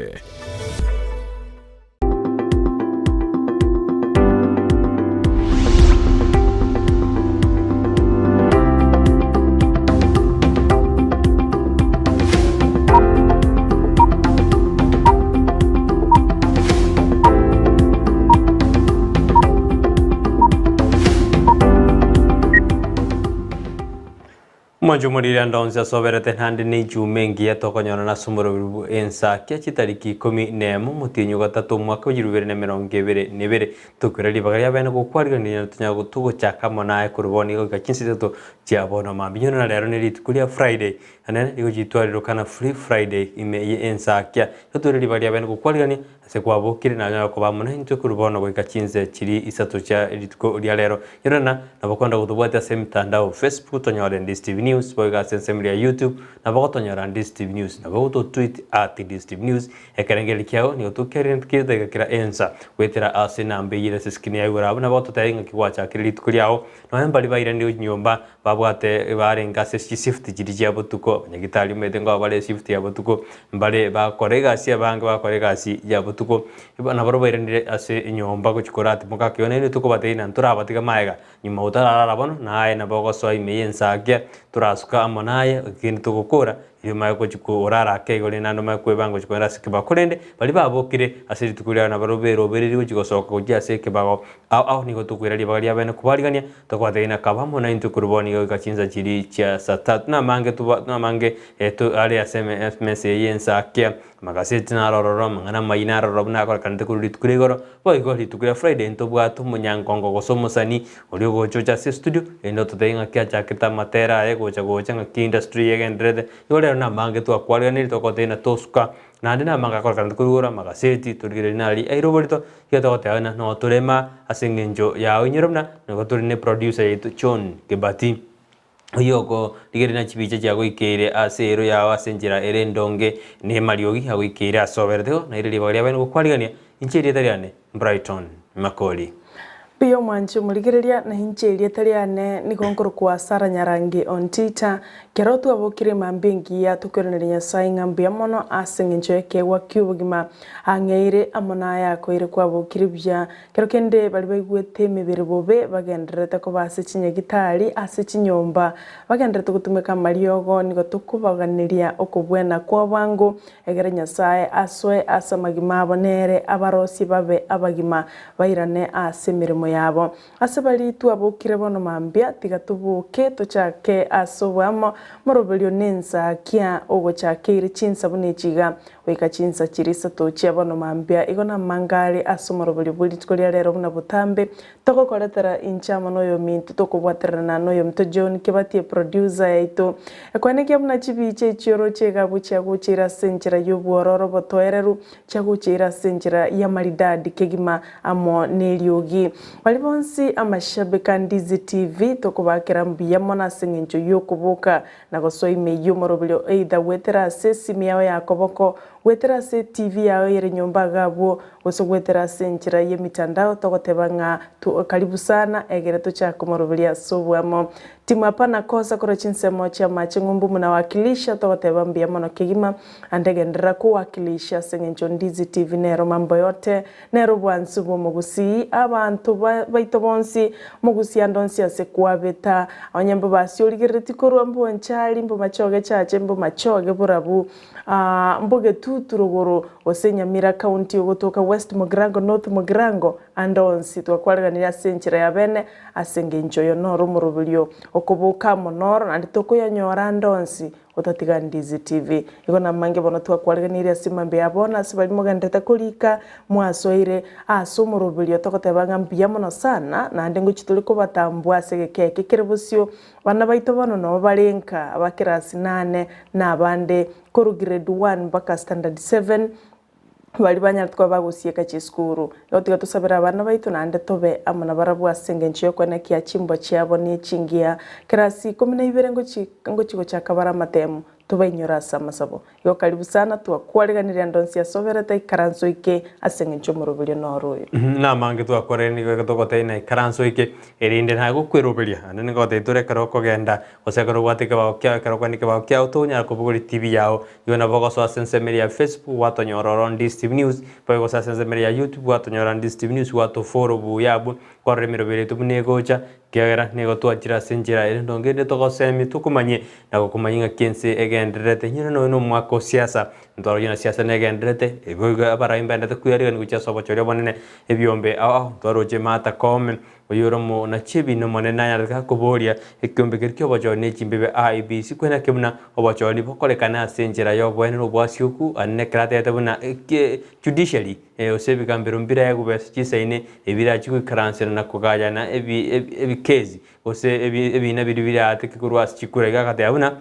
Manjumurira ndonza soberete handi ni jumengi ya tokonyona na sumuro Ensakia chitariki 11 mutinyu gatatu mwaka wa 2022 tukurali bagaya bene gukwarira ni tunyago tugo chakamo nae kuruboni ko gakinsitetto cyabona mambinyo na lero ni litukulia Friday anene iko jitwariro kana free Friday ime ye Ensakia tuturali bagaya bene gukwarira ni ase kwabukire na ko bamuna into kurubona ko gakinse kiri isatu cha lituko lya lero yorana nabakonda kutubwata se mitandao Facebook tonyore Ndizi TV News boga sensemria YouTube na bagotonyora Ndizi TV News na bagoto tweet @Ndizi TV News ekarengeli kyao ni otukere nkide kira ensa wetera ase nambe yire seskini ya urabo na bagoto tayenga kiwacha kirilitu kuliao no hembali baire ndi nyomba babwate barenga se shift jirije abotuko nyagitali medengo abale shift ya botuko mbale bakorega si abange bakorega si ya botuko na baro baire ndi ase nyomba ko chikorati muka kione ni tuko bateina turabatika maega nyuma utarara bono nae na bagoso imeyensagia turasuka amonaye kintu tugukura yuma ko chikorara kegole nando makwebango chikorara sikiba kurende bali babokire asiri tukurira na barobero beriri chigosoka kujya sekibago au niko tukurira bali abene kubarigania tokwateina kabamo na intu kuruboni gachinza chiri cha satatu na mange tuba na mange eto ali aseme SMS Ensakia magaseti na rororo mangana mayina rororo na ko kante kuri tukurigoro boy go litukura Friday into bwatu munyangongo gosomosani oli go chocha studio endo totenga kya chakita matera ego chagocha industry egendrede yole na mange tu akwalga ni tokotena toska na ndina manga ko kante kurigoro magaseti turigire nali airoborito yatokotena no tulema asengenjo ya onyoromna no turine producer yitu John Kebati yoko digirina chibiche cha goikere asero ya asenjira erendonge ne mariogi agoikere asoberteo na ile bagya bene gukwarigania inchiri tariane Brighton Makori Pio mwancho muligereria na hincheria tariane ni konkoro kwa Saqrah Ontita kerotu abokire mambengi ya tukerenerenya sainga mbia mono asengencho ke wakyubugima angeire amona ya koire kwa abokire bya kerokende bali baigwete mebere bobe bagenderete ko basecinye gitari asechinyomba bagenderete gutumeka mariogo ni gotukubaganiria okubwena kwa bango egerenya sae aswe asamagima abonere abarosi babe abagima bairane asemirimo yabo asabali tu abokire bono mambia tigatubuke tochake asobwamo morobelio Ensakia ogo chakire chinsa bunichiga weka chinsa chirisa tochia bono mambia igona mangale asomorobelio bulitkolia lero buna butambe toko koletera inchama noyo mintu toko bwaterana noyo mto John Kebati producer yaito ekwaneke buna chibiche chiro chega bucha guchira senjira yobuororo botoereru chaguchira senjira ya maridadi kegima amo neliogi walibonsi amashabika Ndizi TV toko bakira mbia mona sengenjo yokubuka na gosoime yumorobelio either wetera sesi miao ya koboko gwetera se TV yao ire nyumba gabo goso gwetera se njira ye mitandao togoteba nga karibu sana egere tuchakumoroberia sobwamo timu hapa na kosa kora chinsemo cha mache ngumbu mnawakilisha togoteba mbia mono kigima andegendera kuwakilisha sengencho Ndizi TV nero mambo yote nero bwansu bomugusi abantu baito bonsi mugusi andonsi ase kwabeta abanyambo basioligereti korwa mbo nchali mbo machoge chache mbo machoge burabu mboge tuturuguru osenyamira county ogotoka West Mugirango North Mugirango andonsi twakwarganira senchira ya bene asengencho yo noro murubilyo okubuka monoro andi tokoyanyora ndonsi otatiga Ndizi TV igona mange bono twakwarganira simambe yabona sibali mugandeta kulika mwasoire asumurubilyo tokotebanga mbia mono sana na ndengo chituliko batambwa segekeke kerebusyo bana baito bono no balenka abakirasi 8 na abande koru grade 1 mpaka standard 7 bali banyatwa bagusieka chiskuru yotiga tusabira abana baitu nande tobe amana barabu asengenchiyo kwene kia chimbo chiabo ni chingia kirasi 12 ngo chigo chakabara matemu tubainyora samasabo yo karibu sana twakwareganira ndonsi ya sovereta ikaranso ike asengencho murubilyo noruyo na mange twakoreni gatogote na ikaranso ike erinde ntago kwerubilya anene gote tore karoko genda osekaro watike ba kya karoko nike ba kya utonya kubuguri TV yao yona bogo so asensemeri ya Facebook watonyora Ndizi TV News bogo so asensemeri ya YouTube watonyora Ndizi TV News wato foro bu yabu koremiro bere tubnegocha kera nego twachira senjira ere ndongende togosemi tukumanye nago kumanyinga kense egenderete nyino no mwako siasa ndoro yina siasa negenderete ego abara imbende kuyari ni kucha sobo chori bonene ebyombe ndoro je mata kome oyoromo na chibi no monena yarka kuboria ekyombe kirkyo bojo ne chimbe IBC kwena kemuna obojo ni bokole kana senjira yo bwene no bwasyoku anne krate tabuna judicially osebi kambero mbira yagubesa chisaine ebira chiku karanse na kugaja na ebi kezi ose ebi na biri atike kurwa chikurega kate abuna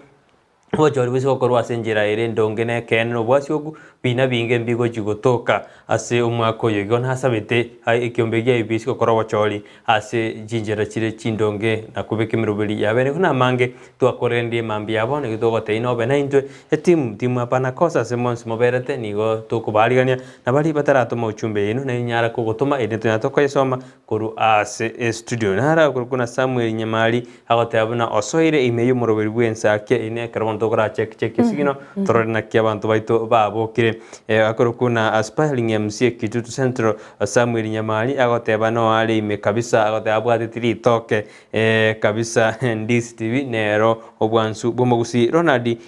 Wajori wisi korwa senjira ere ndongene keno bwasyogu bina binge mbigo jigotoka ase umwako yegona hasabete hai ikyombege ibisi korwa wachori ase jinjira chire chindonge na kubeke mirubili yabene kuna mange twakorendi mambi yabone gitogote inobe na intwe timu apana kosa se mons moberete nigo tokubaligania na bali batarato mo chumbe ino na nyara kugotoma ede tunatoka yesoma koru ase studio nara kuna Samuel Nyamali agote abuna osoire imeyo murubili Ensakia ine karon tokora check sigino torona kia bantu baito babokire akoro kuna aspiring MC Kitutu Central Samuel Nyamali agoteba no ali me kabisa agoteba abwati tiri toke kabisa Ndizi TV nero obwansu bomogusi Ronaldi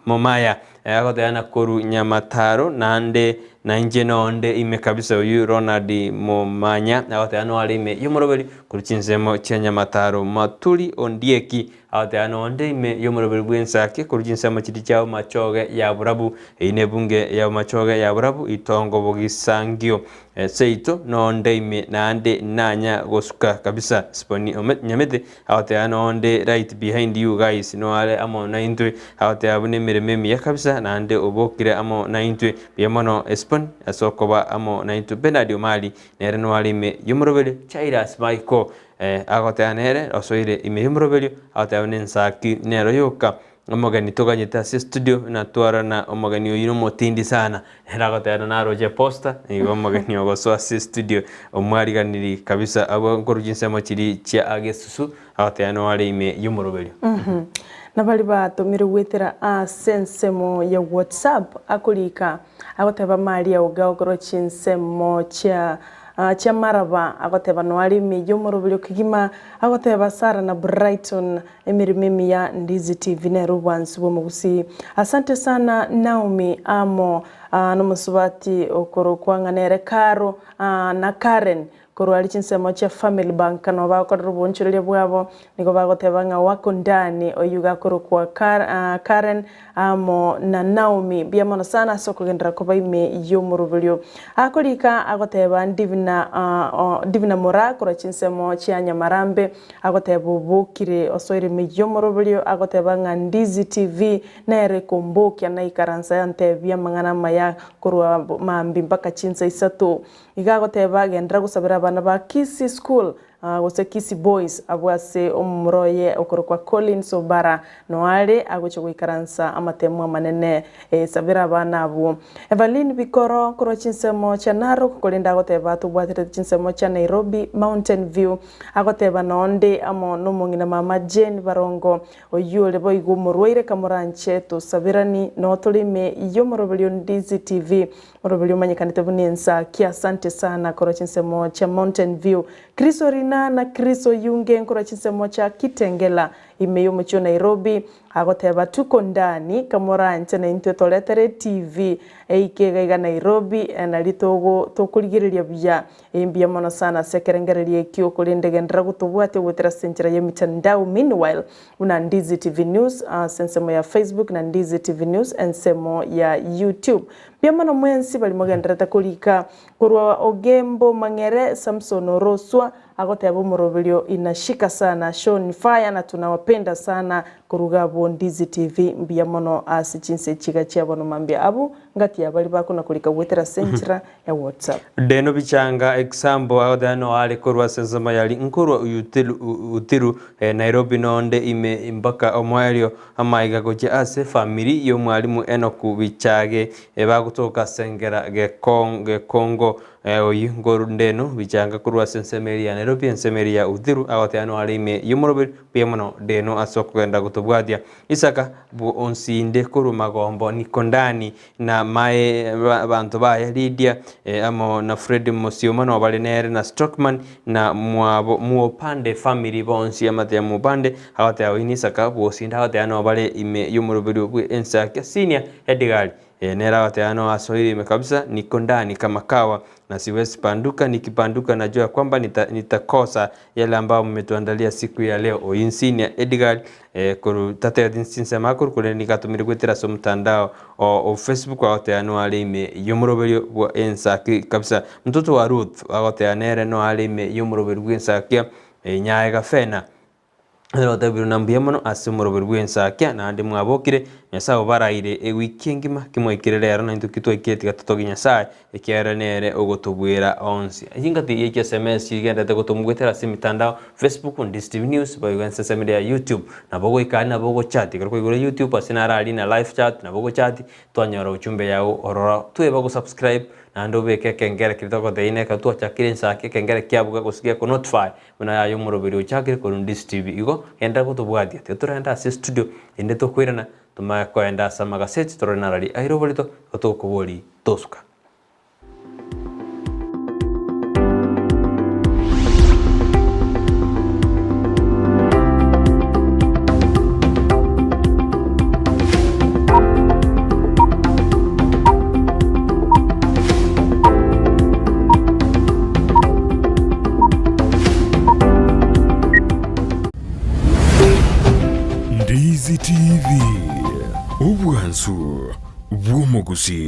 momaya agoteba na koru Nyamataro nande na nje nonde ime kabisa uyu Ronaldi momanya agoteba no ali me yomorobeli kuruchinsemo cha Nyamataro matuli ondieki agoteba no onde ime yomorobeli Ensakia kuruchinsemo chiti chao machoge ya burabu ine bunge ya machoge ya burabu itongo bogisangio seito no ime nande nanya gosuka kabisa sponi nyamete agoteba no onde right behind you guys no ale amo na intwe agoteba abune mirememi ya kabisa nande obokire amo na intwe biamono espon asokoba amo na intwe benadio mali nere no ale ime yomorobeli chaira smaiko agoteba nere osoire ime yomorobeli agoteba Ensakia nero yoka omogani toganyeta se studio na twara na omogani oyino motindi sana eragotera na roje posta ni omogani ogoso se studio omwari ganiri kabisa abo ngorujinsemo chiri chia agesusu agotera no ale ime yomorobeli na bali batumire gwetera sensemo ya WhatsApp akulika agoteba mali ya ugao chinsemo cha maraba agoteba no ali mejo morobilo kigima agoteba Sara na Brighton emirimi ya Ndizi TV ne rubansi bo mugusi asante sana Naomi amo no musubati okoro kwanganere Karo na Karen koro ali chinsemo cha Family Bank no ba ko rubonchirele bwabo niko bagoteba nga wako ndani oyuga koro kwa Karen amo na Naomi biamono sana soko gendra ko baime yomurubulyo akolika agoteba divina mora koro chinsemo cha Nyamarambe agoteba bukire osoire me yomurubulyo agoteba nga Ndizi TV nere kombokia na ikaransa yante biamangana maya koro mambi mpaka chinsa isato igagoteba gendra gusabira abana ba Kisi School gose Kisi Boys abwase omroye okorokwa Collins Obara noare agocho guikaransa amatemo manene sabira bana abo Evelyn Bikoro koro chinsemo cha Narok kolinda goteba tubwatire chinsemo cha Nairobi Mountain View agoteba nonde amo nomongina mama Jane Barongo oyule boigo morwaire kamuranche to sabirani no tolime iyo morobelio Ndizi TV morobelio manyikanite buni Ensakia asante sana koro chinsemo cha Mountain View Kristo Rina na Kristo Yunge koro chinsemo cha Kitengela imeyo mucho Nairobi agoteba tuko ndani kamuranche na intetoletere TV eikega Nairobi na litogo tokurigiriria bya imbia mono sana sekerengererie kyo kulindege ndagutubwate gutira senjira ya mitandao meanwhile una Ndizi TV News sensemo ya Facebook na Ndizi TV News ensemo ya YouTube pia mono mwensi bali mogendereta kulika kurwa Ogembo Mangere Samson Roswa agoteba morobilio inashika sana show ni fire na tunawapenda sana kurugabo Ndizi TV mbia mono asichinse chiga chia bono mambia abu ngati ya bali bako na kulika wetera senchira ya WhatsApp deno bichanga example agodano ali kurwa senzama yali nkurwa utiru Nairobi nonde ime mbaka omwalio amaiga goje ase family yo mwalimu Enoku bichage bagutoka sengera Kongo oyi ngoru ndeno bichanga kurwa sensemeri ya Nairobi ensemeri ya utiru agoteano ali ime yumorobe piemono deno asokwenda gutubwadia isaka bu onsinde kuru magombo nikondani na mae bantu baya Lydia amo na Fred Mosiomano balinere na Stockman na muopande family bonsi amate ya mupande hawate awini saka bu osinda hawate ano bale ime yumorobe bu Ensakia senior Edgar nera hawate ano asohiri mekabisa nikondani kama kawa na siwezi panduka nikipanduka najua kwamba nitakosa yale ambao mmetuandalia siku ya leo oinsinia Edgar kuru tate dinsinse makuru kule nikatumiri kwetera so mtandao o Facebook agote anu alime yomurobelio wa Ensakia kabisa mtoto wa Ruth agote anere no alime yomurobelio wa Ensakia nyaega fena Nero biru nambia mono asumuro biru Ensakia na andi mwabokire nyasa obaraire wikengima kimwekire rero na indukitwa iketi gatotogi nyasa ekiara nere ogotubwira onsi ingati yeke SMS yigenda gotumugwetera simitandao Facebook Ndizi TV News bayigansa semede ya YouTube na bogo ikani na bogo chat gariko igure YouTube asinara ali na live chat na bogo chat twanyora uchumbe yao orora tuwe bago subscribe na ndo beke kengere kitoko deine katwa chakire Ensakia kengere kyabuga kusikia ko notify muna ya yumuro biru chakire ko Ndizi TV igo enda gutubwadia teturenda ase studio ende tokwirana tuma kwenda samaga set toronarali airobolito otokoboli tosuka Ndizi TV ubwansu bw'omuguzi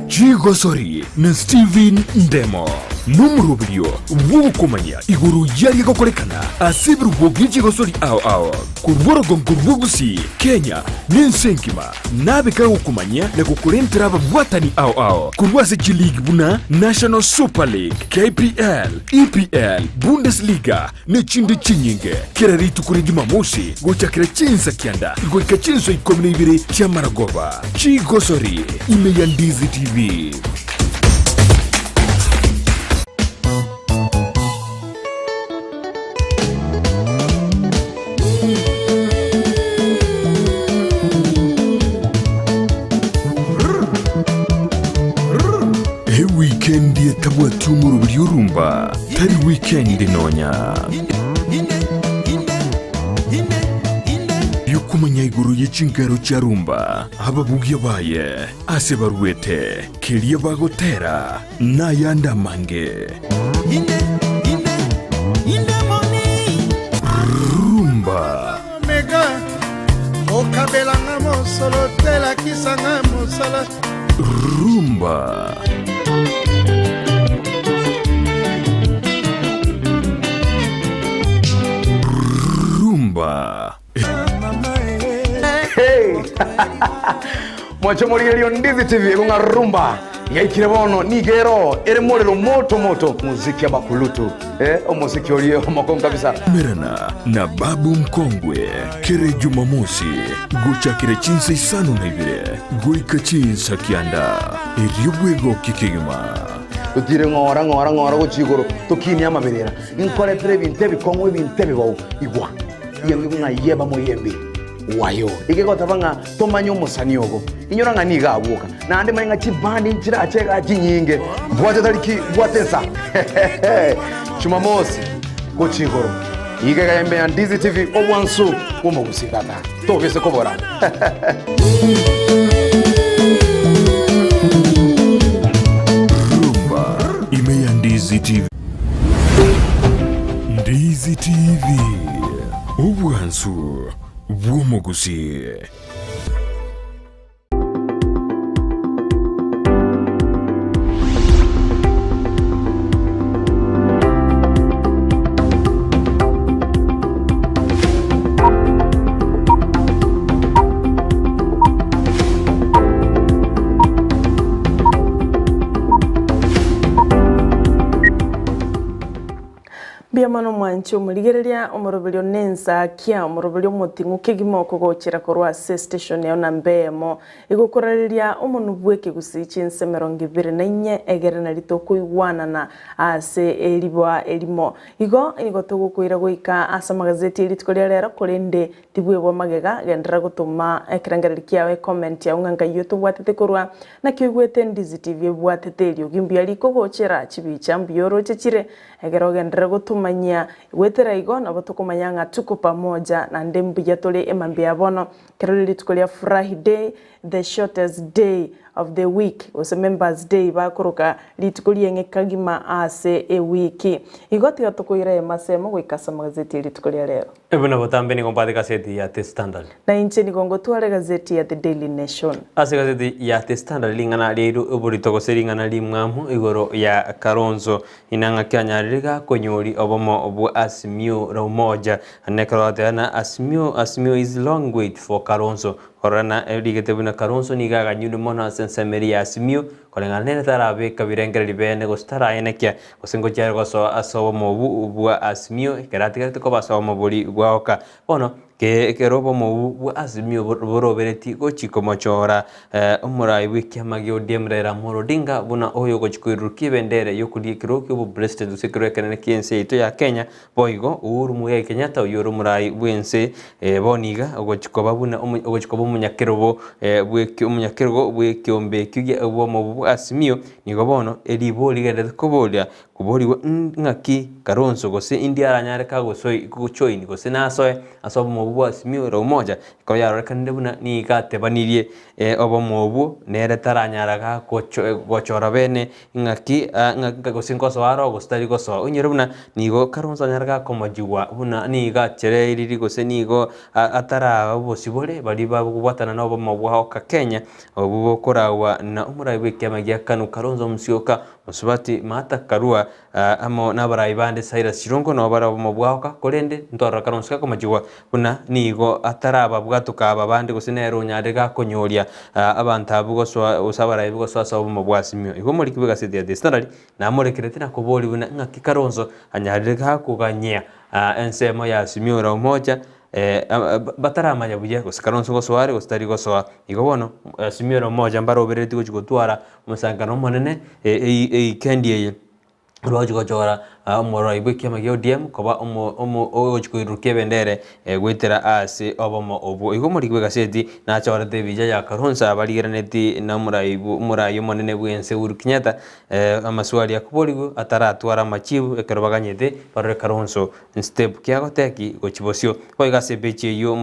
Chigosori na Steven Ndemo numurubio wukumanya iguru yari gokorekana asibiru bwogichi gosori ao kurborogo ngurbugusi Kenya ninsenkima nabeka ukumanya na kukurentera ababwatani ao kurwase G-League buna National Super League KPL EPL Bundesliga nechinde chinyinge kiraritu kuri Jumamosi gochakira chinsa kianda goika chinso 12 cha Maragoba Chigosori ime ya Ndizi TV weekend yetabwati umurubiri urumba tari weekend inonya yukumanya iguru y'ikingaro cya rumba ababugi baye ase barwete kiriya bagotera nayanda mange rumba mega okabelanga mosolo tela kisanga mosala rumba Mwacho mulilio Ndizi TV kunga rumba ya ikirebono nigero ere molero moto muziki ya bakulutu muziki olio mokong kabisa merana na babu mkongwe kere Jumamosi gocha kere chinsa isano na ibire goika chinsa kianda eriobwego kikigima utire ngora gochigoro tokini amaberera inkore previ ntebi kongwe bintebi bau igwa yemwe nga yeba moyembe wayo ikeko tabanga tomanyo musanyogo inyora nga niga abuka na ande manga chibandi nchira acheka chinyinge bwate taliki bwatesa Jumamosi gochigoro ikeka yembe ya Ndizi TV obwansu umo gusikata tobese kobora rumba imeya Ndizi TV. Ndizi TV obwansu bwomogusi. Biamano mwancho muligereria omorobelio Ensakia omorobelio motingu kigimo kogochera korwa station ya nambemo igokoreria omonubwe kigusichi nsemero 24 egere na litoko igwana na ase elibwa elimo igo inigotogo kuira goika asa magazeti elitikolia lero kolende tibwebwa magega gendera gutuma ekirangereri kiawe comment ya unganga yoto bwatete korwa na kigwete Ndizi TV bwatete elio gimbia likogochera chibicha mbiyoro chechire egero gendera gutuma manya wetera igo na botokomanya nga tuko pamoja na ndembu yatole emambia bono keroli tukolia Friday the shortest day of the week was members day bakoroka litukolia ngekagima ase e wiki igoti gatokoira emasemo goikasa magazeti litukolia lero ebona botambe ni kompade gazeti ya The Standard na inche ni gongo tuare gazeti ya The Daily Nation ase gazeti ya The Standard lingana lero oborito goseringana limwamu igoro ya Kalonzo inanga kyanyaririga konyori obomo obu Azimio Umoja nekarotana Azimio is long wait for Kalonzo korana edigete Kalonzo ni gaga nyundo mona sensemeri ya Azimio kolengana nene tarabe kabirengere libene gostara enekia gosengo cyaro goso asobo mobu bu Azimio keratigate ko basobo mobuli gwaoka bono ke robo mobu Azimio borobereti gochiko mochora umurai wiki amagyo demrera morodinga buna oyo gochikuruki bendere yokudi kiroki bu president usikiro kenene kiense ito ya Kenya boigo Uhuru Muigai Kenyatta uyoro murai bwense boniga gochikoba buna gochikoba munyakirobo munyakirogo bwekiombe kyuge abo mobu Azimio nigo bono elibo ligende kobolia kuboliwa ngaki Kalonzo gose India aranyare ka gosoi kuchoini gose nasoe asobo mobu Azimio Umoja ko yarekande buna ni gatebanirie obo mobu nere taranyara ka gochora bene ngaki gose ngoso aro gostari goso unyere buna nigo Kalonzo anyarga komajiwa buna ni gachere iriri gose nigo atara bosibole bali babugwatana nobo mobu ka Kenya obu korawa na umurai wekemagia kanu Kalonzo msioka musubati mata karua amo nabarai bande saira sirongo no bara mobwaka kolende ntora Kalonzo ko majiwa buna nigo ataraba bwatuka abande gosinero nyadega konyoria abantu abugo so usabarai bugo so asa mobwa Azimio igo muri kibega sidi ya The Standard na morekerete na koboli buna ngaki Kalonzo anyadega kuganyia ensemo ya Azimio Umoja bataramanya buye gose Kalonzo gosware gostari goswa igo bono Azimio Umoja mbaro bereti gutwara musangano monene kendie Rojo gojora umoro ibiki amagyo DM koba ogochikuruke bendere gwetera ase obomo obo igo muri gwegaseti na chora de bija ya Kalonzo abaligeraneti na murayi monene bwense Uhuru Kenyatta amaswali yakuboligo ataratwara machibu ekerobaganyete bare Kalonzo step kyagoteki gochibosio koigase beche yo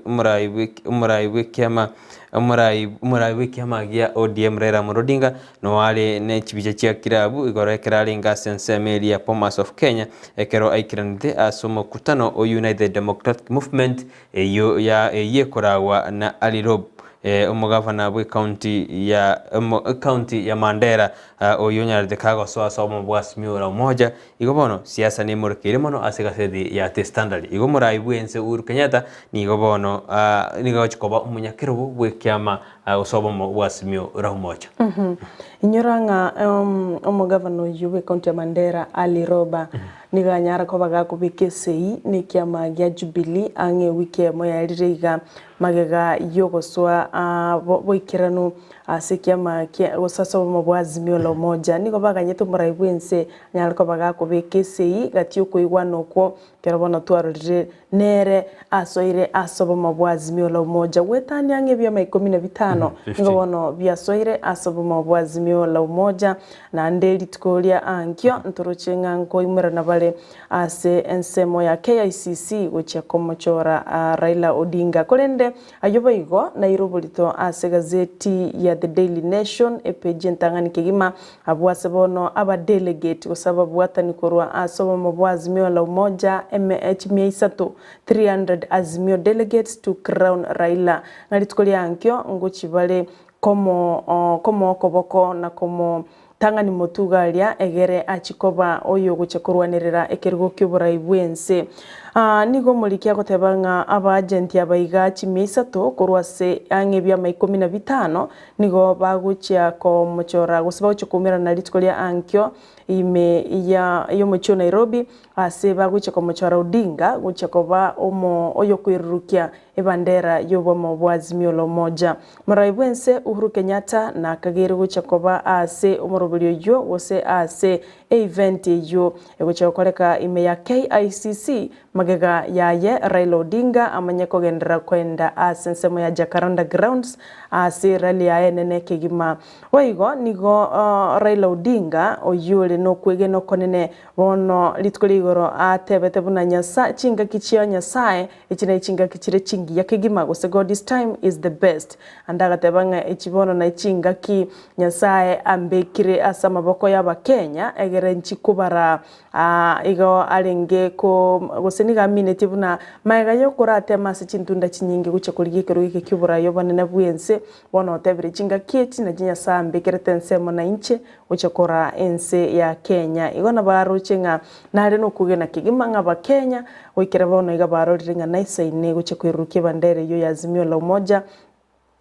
murayi bwekema umurai wiki amagia ODM Raila Odinga no wale ne chibicha chia kirabu igore kiralinga sensemeli ya Bomas of Kenya ekero aikiranite asomo kutano o United Democratic Movement yo ya yekorawa na Alirob umugavana bwe county ya Mandera oyo nyarite kago somo bwa Simura umoja igo bono siasa ni murikire mono asigasedi ya The Standard igo muraibwense Uhuru Kenyatta ni igo bono nigo chikoba umunyakiro bwe kyama usobo bwa Simura umoja inyoranga umugavana oyo bwe county ya Mandera Ali Roba niga nyara ko baga kubike sei ni kyama gya Jubilee ange wiki moya ririga magega yogoswa boikiranu asikiama kia usasa mu bwazimio la umoja niko baga nyeto muraibwense nyara ko baga kubike sei gatyo kuigwana ko kerabona twarire nere asoire asobo mu bwazimio la umoja wetani ange bya 15 niko bono bya soire asobo mu bwazimio la umoja na ndeli tukolia ankyo nturuchenga nko imura na bale ase ensemo ya KICC gocha komochora Raila Odinga kolende ayoba igo na irobulito ase gazeti ya The Daily Nation epeje ntangani kigima abwase bono aba delegate kusababu watani korwa asobo mu bwazimio la umoja MH 300 azimio delegates to crown Raila nalitukolia ankyo ngochibale komo koboko na komo tangani motugalia egere achikoba oyo guchekurwanirira ekerigo ky'uburaibwense nigo mulikia gotebanga aba agent abaiga chimisato kurwase ange bya 15 nigo baguchia ko mochora gusaba guchukumira na litkolia ankyo ime ya yo mocho Nairobi ase baguchia ko mochora Odinga guchekoba oyo kwirurukia ebandera yobo mu bwazimio lo moja muraibwense Uhuru Kenyatta na kagere guchekoba ase umurubulio yo wose ase event yo eguchekoreka ime ya KICC magega yaye Raila Odinga amanyeko gendera kwenda asensemo ya Jacaranda Grounds ase rally ya nene kigima waigo nigo Raila Odinga oyule no kwege no konene bono litkoligoro atebete buna nyasa chinga kichia nyasae ichina chinga kichire chingi ya kigima gose God this time is the best andaga tebanga ichibono na chinga ki nyasae ambekire asa maboko ya Kenya egere nchikubara igo alenge ko gose niga minute buna maiga yo kurate mase chintunda chinyingi guche kuligikero iki kyubura yo banene bwense bono tebire chinga kiti na jinya sambe keretense mona inche guche kora ense ya Kenya igona baro chinga nare no kugena kigima ngaba Kenya wikira bono iga baro ringa naisa ine guche kwiruke bandere yo yazimio la umoja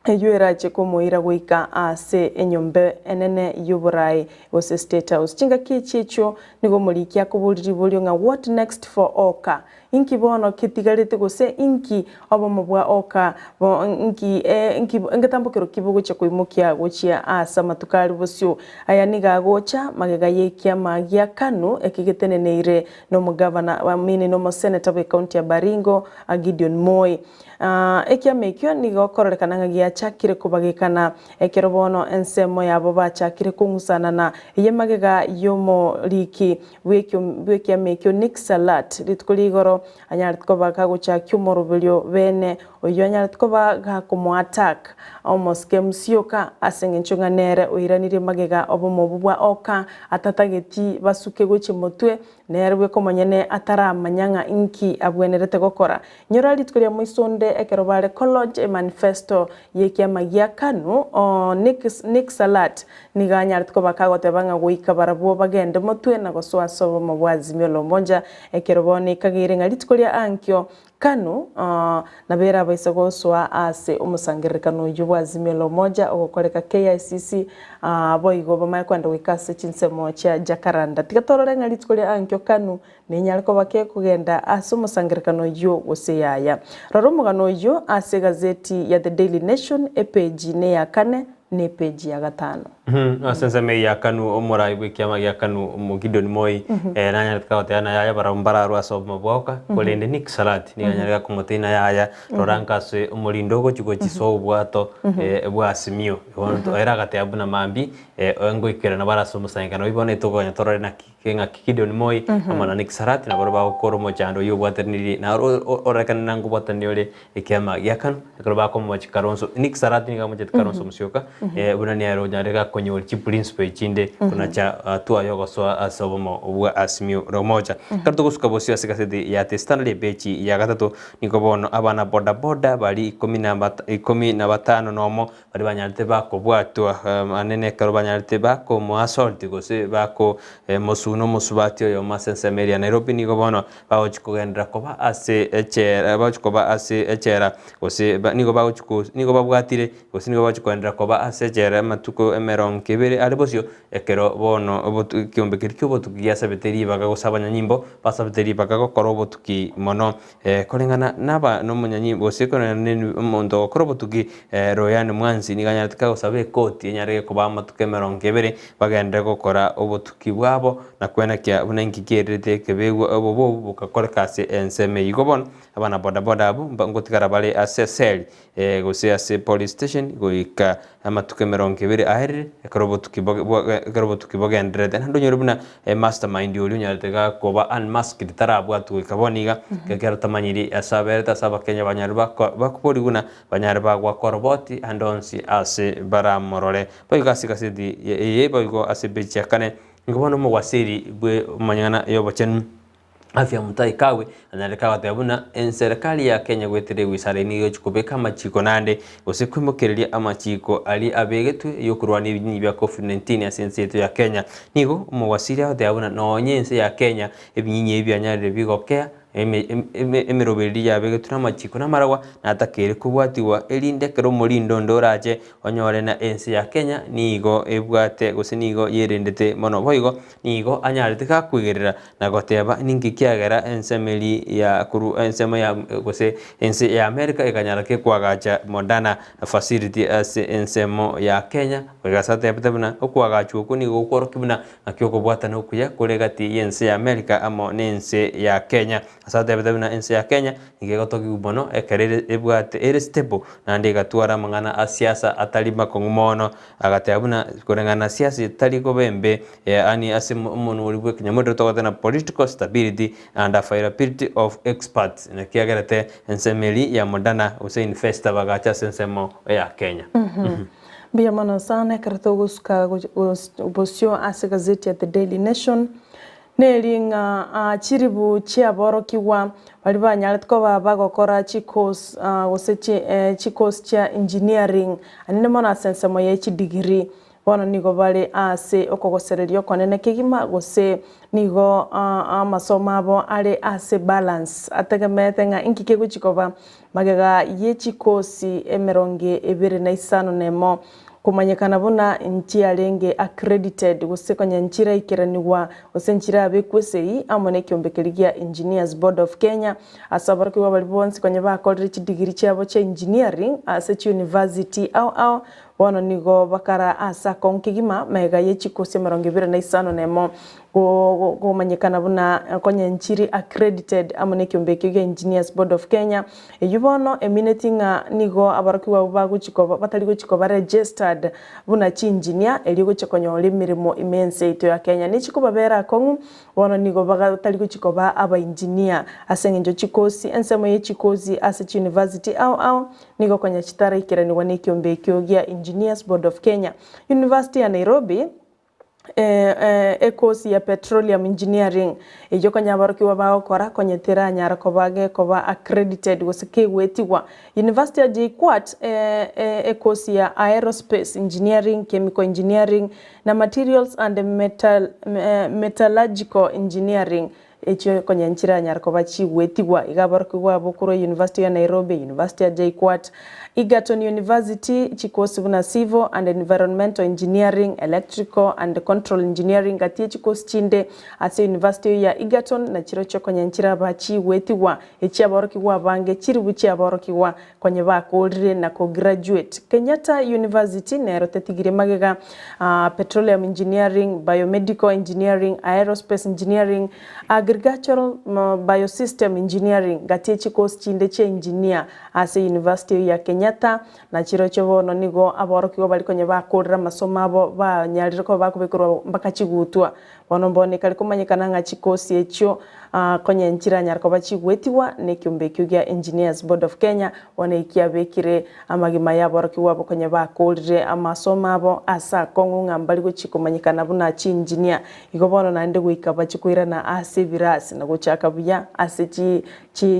ejuera cheko moira goika ase enyombe enene yuburai wose state house chinga kichicho nigo mulikia kubuliri bulyo nga what next for Oka inki bono kitigarite gose inki obo mubwa Oka inki ngatambukiro kibugo cheko imukia gochia asa matukari bosyo aya niga gocha magega yekia magia kanu ekigeteneneire no mugavana wa mini no senator we county ya Baringo Gideon Moi ekia mekyo nigo kororekana ngia chakire kubagikana ekerobono ensemo yabo bachakire kungusana na yemagega yomo liki wekya mekyo Nick Salat litkuligoro anyaritko bakagucha kyumorubulyo bene oyo anyaritko baga kumu attack almost kemsioka asengenchunga nere oiranire magega obomobwa Oka atatageti basuke goche motwe nerwe komanyene atara manyanga inki abwenerete gokora nyorali tkulia moisonde ekerobale college manifesto yekia magia kanu Nick Salat niganya ritko bakagote banga goika barabo bagende motwe na goswa sobo mabwazimio lo moja ekerobone kagire ngalitkolia ankyo kanu na bera baisago swa ase umusangirikano y'ubwazimio lo moja ogokoreka KICC boigo bamaye kwanda wikase chinsemo cha Jacaranda tigatorore ngalitkolia ankyo kanu ninyariko bake kugenda ase umusangirikano yo gose yaya raro mugano yo ase gazeti ya The Daily Nation epeji ne ya kane ne page ya gatano asense me ya kanu omorai bwikiama ya kanu Gideon Moi nanya tkaoteana ya barambara rwaso mabwoka kolende Nick Salat ni nyarika kumotina ya roranka se omolindo go chiko chiso bwato bwasimio wonto era gate abuna mambi ngo ikera na baraso musangana ibone to gonya torore na kenga Gideon Moi amana Nick Salat na baraba okoro mochando yo bwaterniri na orekana nangu bwatani ole ikiama ya kanu koroba ko mochikaronso Nick Salat ni ga mochikaronso musyoka buna ni aro nyarika konyo chi principal chinde kuna cha tua yogo so asobomo wa asmio romoja karto kusuka bosi asikasedi ya Stanley bechi ya gatatu niko bono abana boda boda bali 15 nomo bali banyarte bako bwatwa anene karo banyarte bako mo assault gose bako mosuno musubatio yo masense meria Nairobi niko bono bawo chikugendra koba ase echera bawo chikoba ase echera gose niko bawo chiku niko babwatire gose niko bawo chikugendra koba ase echera matuko emeron kebere alibosio ekero bono kiombe kirikyo botukia sabeteri baga gusabanya nyimbo basabeteri baga gokora botuki mono kolengana naba no munyanyimbo sekona n'omuntu okora botuki royane mwanzi niganyarika gusabe koti nyarege kuba matuke meron kebere bagende gokora obotuki bwabo na kwena kya bunengi kerete kebego obo bukakora kase enseme igobon abana boda boda abo ngotikara bale assessel gose ase police station goika amatuke meron kebere aheri ekorobotuki bogendere nando nyorubuna mastermind yuli nyartega koba unmasked tarabwatu ikaboniga kekero tamanyiri asaberta saba Kenya banyarba bakupori guna banyarba kwa koroboti andonsi ase baramorore boigasi kasidi ye boigo ase bechakane ngobono mo wasiri bwe manyana yobochen afya mutai kawe analeka watabuna serikali ya Kenya gwetere wisareni yo chikobeka machiko nande osekwimokereria amachiko ali abegetu yokurwani ibinyi bya COVID-19 asenseto ya Kenya nigo umwasiri watabuna nonyense ya Kenya ebinyi byanyarire bigokea emiroberi yabe tuna machiko namaragwa natakere kubwatiwa elinde kero murindo ndoraje onyore na ensi ya Kenya nigo ebwate gose nigo yerendete mono boigo nigo anyarite ka kwigerera na goteba ningi kiagera ensemeli ya kuru ensema ya gose ensi ya America ekanyarake kwagacha Moderna facility as ensemo ya Kenya wegasate ebtabuna okwagacha uko nigo korokibuna akioko bwata no kuya kolegati ensi ya America amo nensi ya Kenya asate ebtabuna ensi ya Kenya nigegotoki ubono ekerere ebwate ere stable nande gatwara mangana asiasa atali makongumono agatabuna korengana siasa itali kobembe ani asimu umuntu uri Kenya modero tokotana political stability and availability of experts na kiagerete ensemeli ya Moderna Hussein Festa bagacha sensemo ya Kenya. Bia mano sana karatoguska bosio ase gazeti ya The Daily Nation nelinga chiribu chia borokiwa bali banyaletko bagokora chikos chikos cha engineering anene mona sensemo ya degree bono nigo bali ase okogosererio konene kigima gose nigo amasomo abo ale ase balance ategemete nga inkike guchikoba magega yechikosi emeronge 25 nemo kumanyekana buna nchi alenge accredited gose konya nchira ikiraniwa gose nchira abekwesei amone kyombekerigia Engineers Board of Kenya asabarki wa balibonsi konya ba college degree chabo cha engineering ase university au bono nigo bakara asa konkigima mega yechikosi emeronge 25 nemo kumanyekana buna konya nchiri accredited amone kyombekerigia Engineers Board of Kenya yubono eminatinga nigo abarki wa baguchikoba batali guchikoba registered buna chi engineer eligo chekonyo limirimo imense ito ya Kenya ni chikoba bera kongu bono nigo batali guchikoba aba engineer asengenjo chikosi ensemo ye chikosi ase university au nigo konya chitara ikirani wane kyombekerigia Engineers Board of Kenya University ya Nairobi course ya petroleum engineering ejo kanyabaroki wabao kora konyetera nyara kobage koba accredited gosike wetiwa University ya JKUAT course ya aerospace engineering chemical engineering na materials and metallurgical engineering echo konya nchira nyara kobachi wetiwa igabaroki wabo kuro University ya Nairobi University ya JKUAT Egerton University chikosi buna civil and environmental engineering electrical and control engineering ati chikosi chinde ase University ya Egerton na chiro chokonya nchira bachi wetiwa echi aboroki wa bange chiri buchi aboroki wa konye bakolire na ko graduate Kenyatta University na rotetigire magega petroleum engineering biomedical engineering aerospace engineering agricultural biosystem engineering gati chikosi chinde che engineer ase University ya Kenyatta na chiro chobono nigo aboroki bali konye bakolira masomo abo banyalire ko bakubekirwa mbaka chigutwa bono mbone kari kumanyikana ng'a chikosi ekyo konye njira nyarkoba chigwetiwa ne kiumbe kya Engineers Board of Kenya one ikiabekire amagima yabo rakiwabo konye bakolire amasomo abo asa kongunga mbali guchikumanyikana buna chi engineer igobono nande guikaba chikwirana ase virasi na guchaka buya ase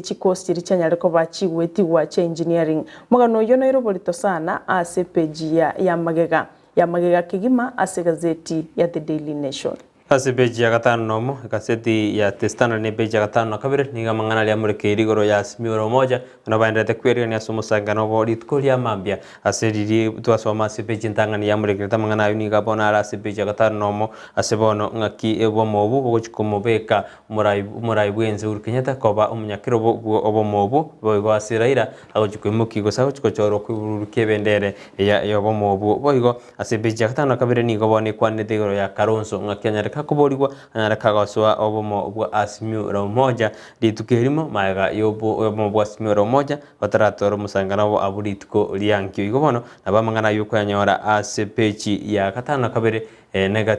chikosi richanyareko bachigwetiwa cha engineering mugano yo nairo bolito sana ase page ya magega kigima ase gazeti ya The Daily Nation. Ase beji ya gatano nomo, kaseti ya testana ni beji ya gatano na kabire, niga mangana liya mureke irigoro ya asimiuro moja, na baindete kweri ni asumo sangano bodi tukuli ya mambia, ase didi tuwasoma ase beji ntanga ni ya mureke, nita mangana yu niga bona ala ase beji ya gatano nomo, ase bono ngaki ebo mobu, kukuchukumo beka umuraibu enze urukenyata, koba umunyakiro obo mobu, boigo ase raira, kuchukuimuki gosa, kuchukuchoro kuruke bendere ya obo mobu, boigo ase beji ya gatano na kabire niga boni kwa netegoro ya karonso, ngaki anyare kakuborigwa anyara kagoswa obomo bwa asimiuro moja litukirimo maega yobo bwa asimiuro moja bataratora musangana bo aburituko liankyo igobono nabamangana yuko yanyora ase pechi ya gatano kabere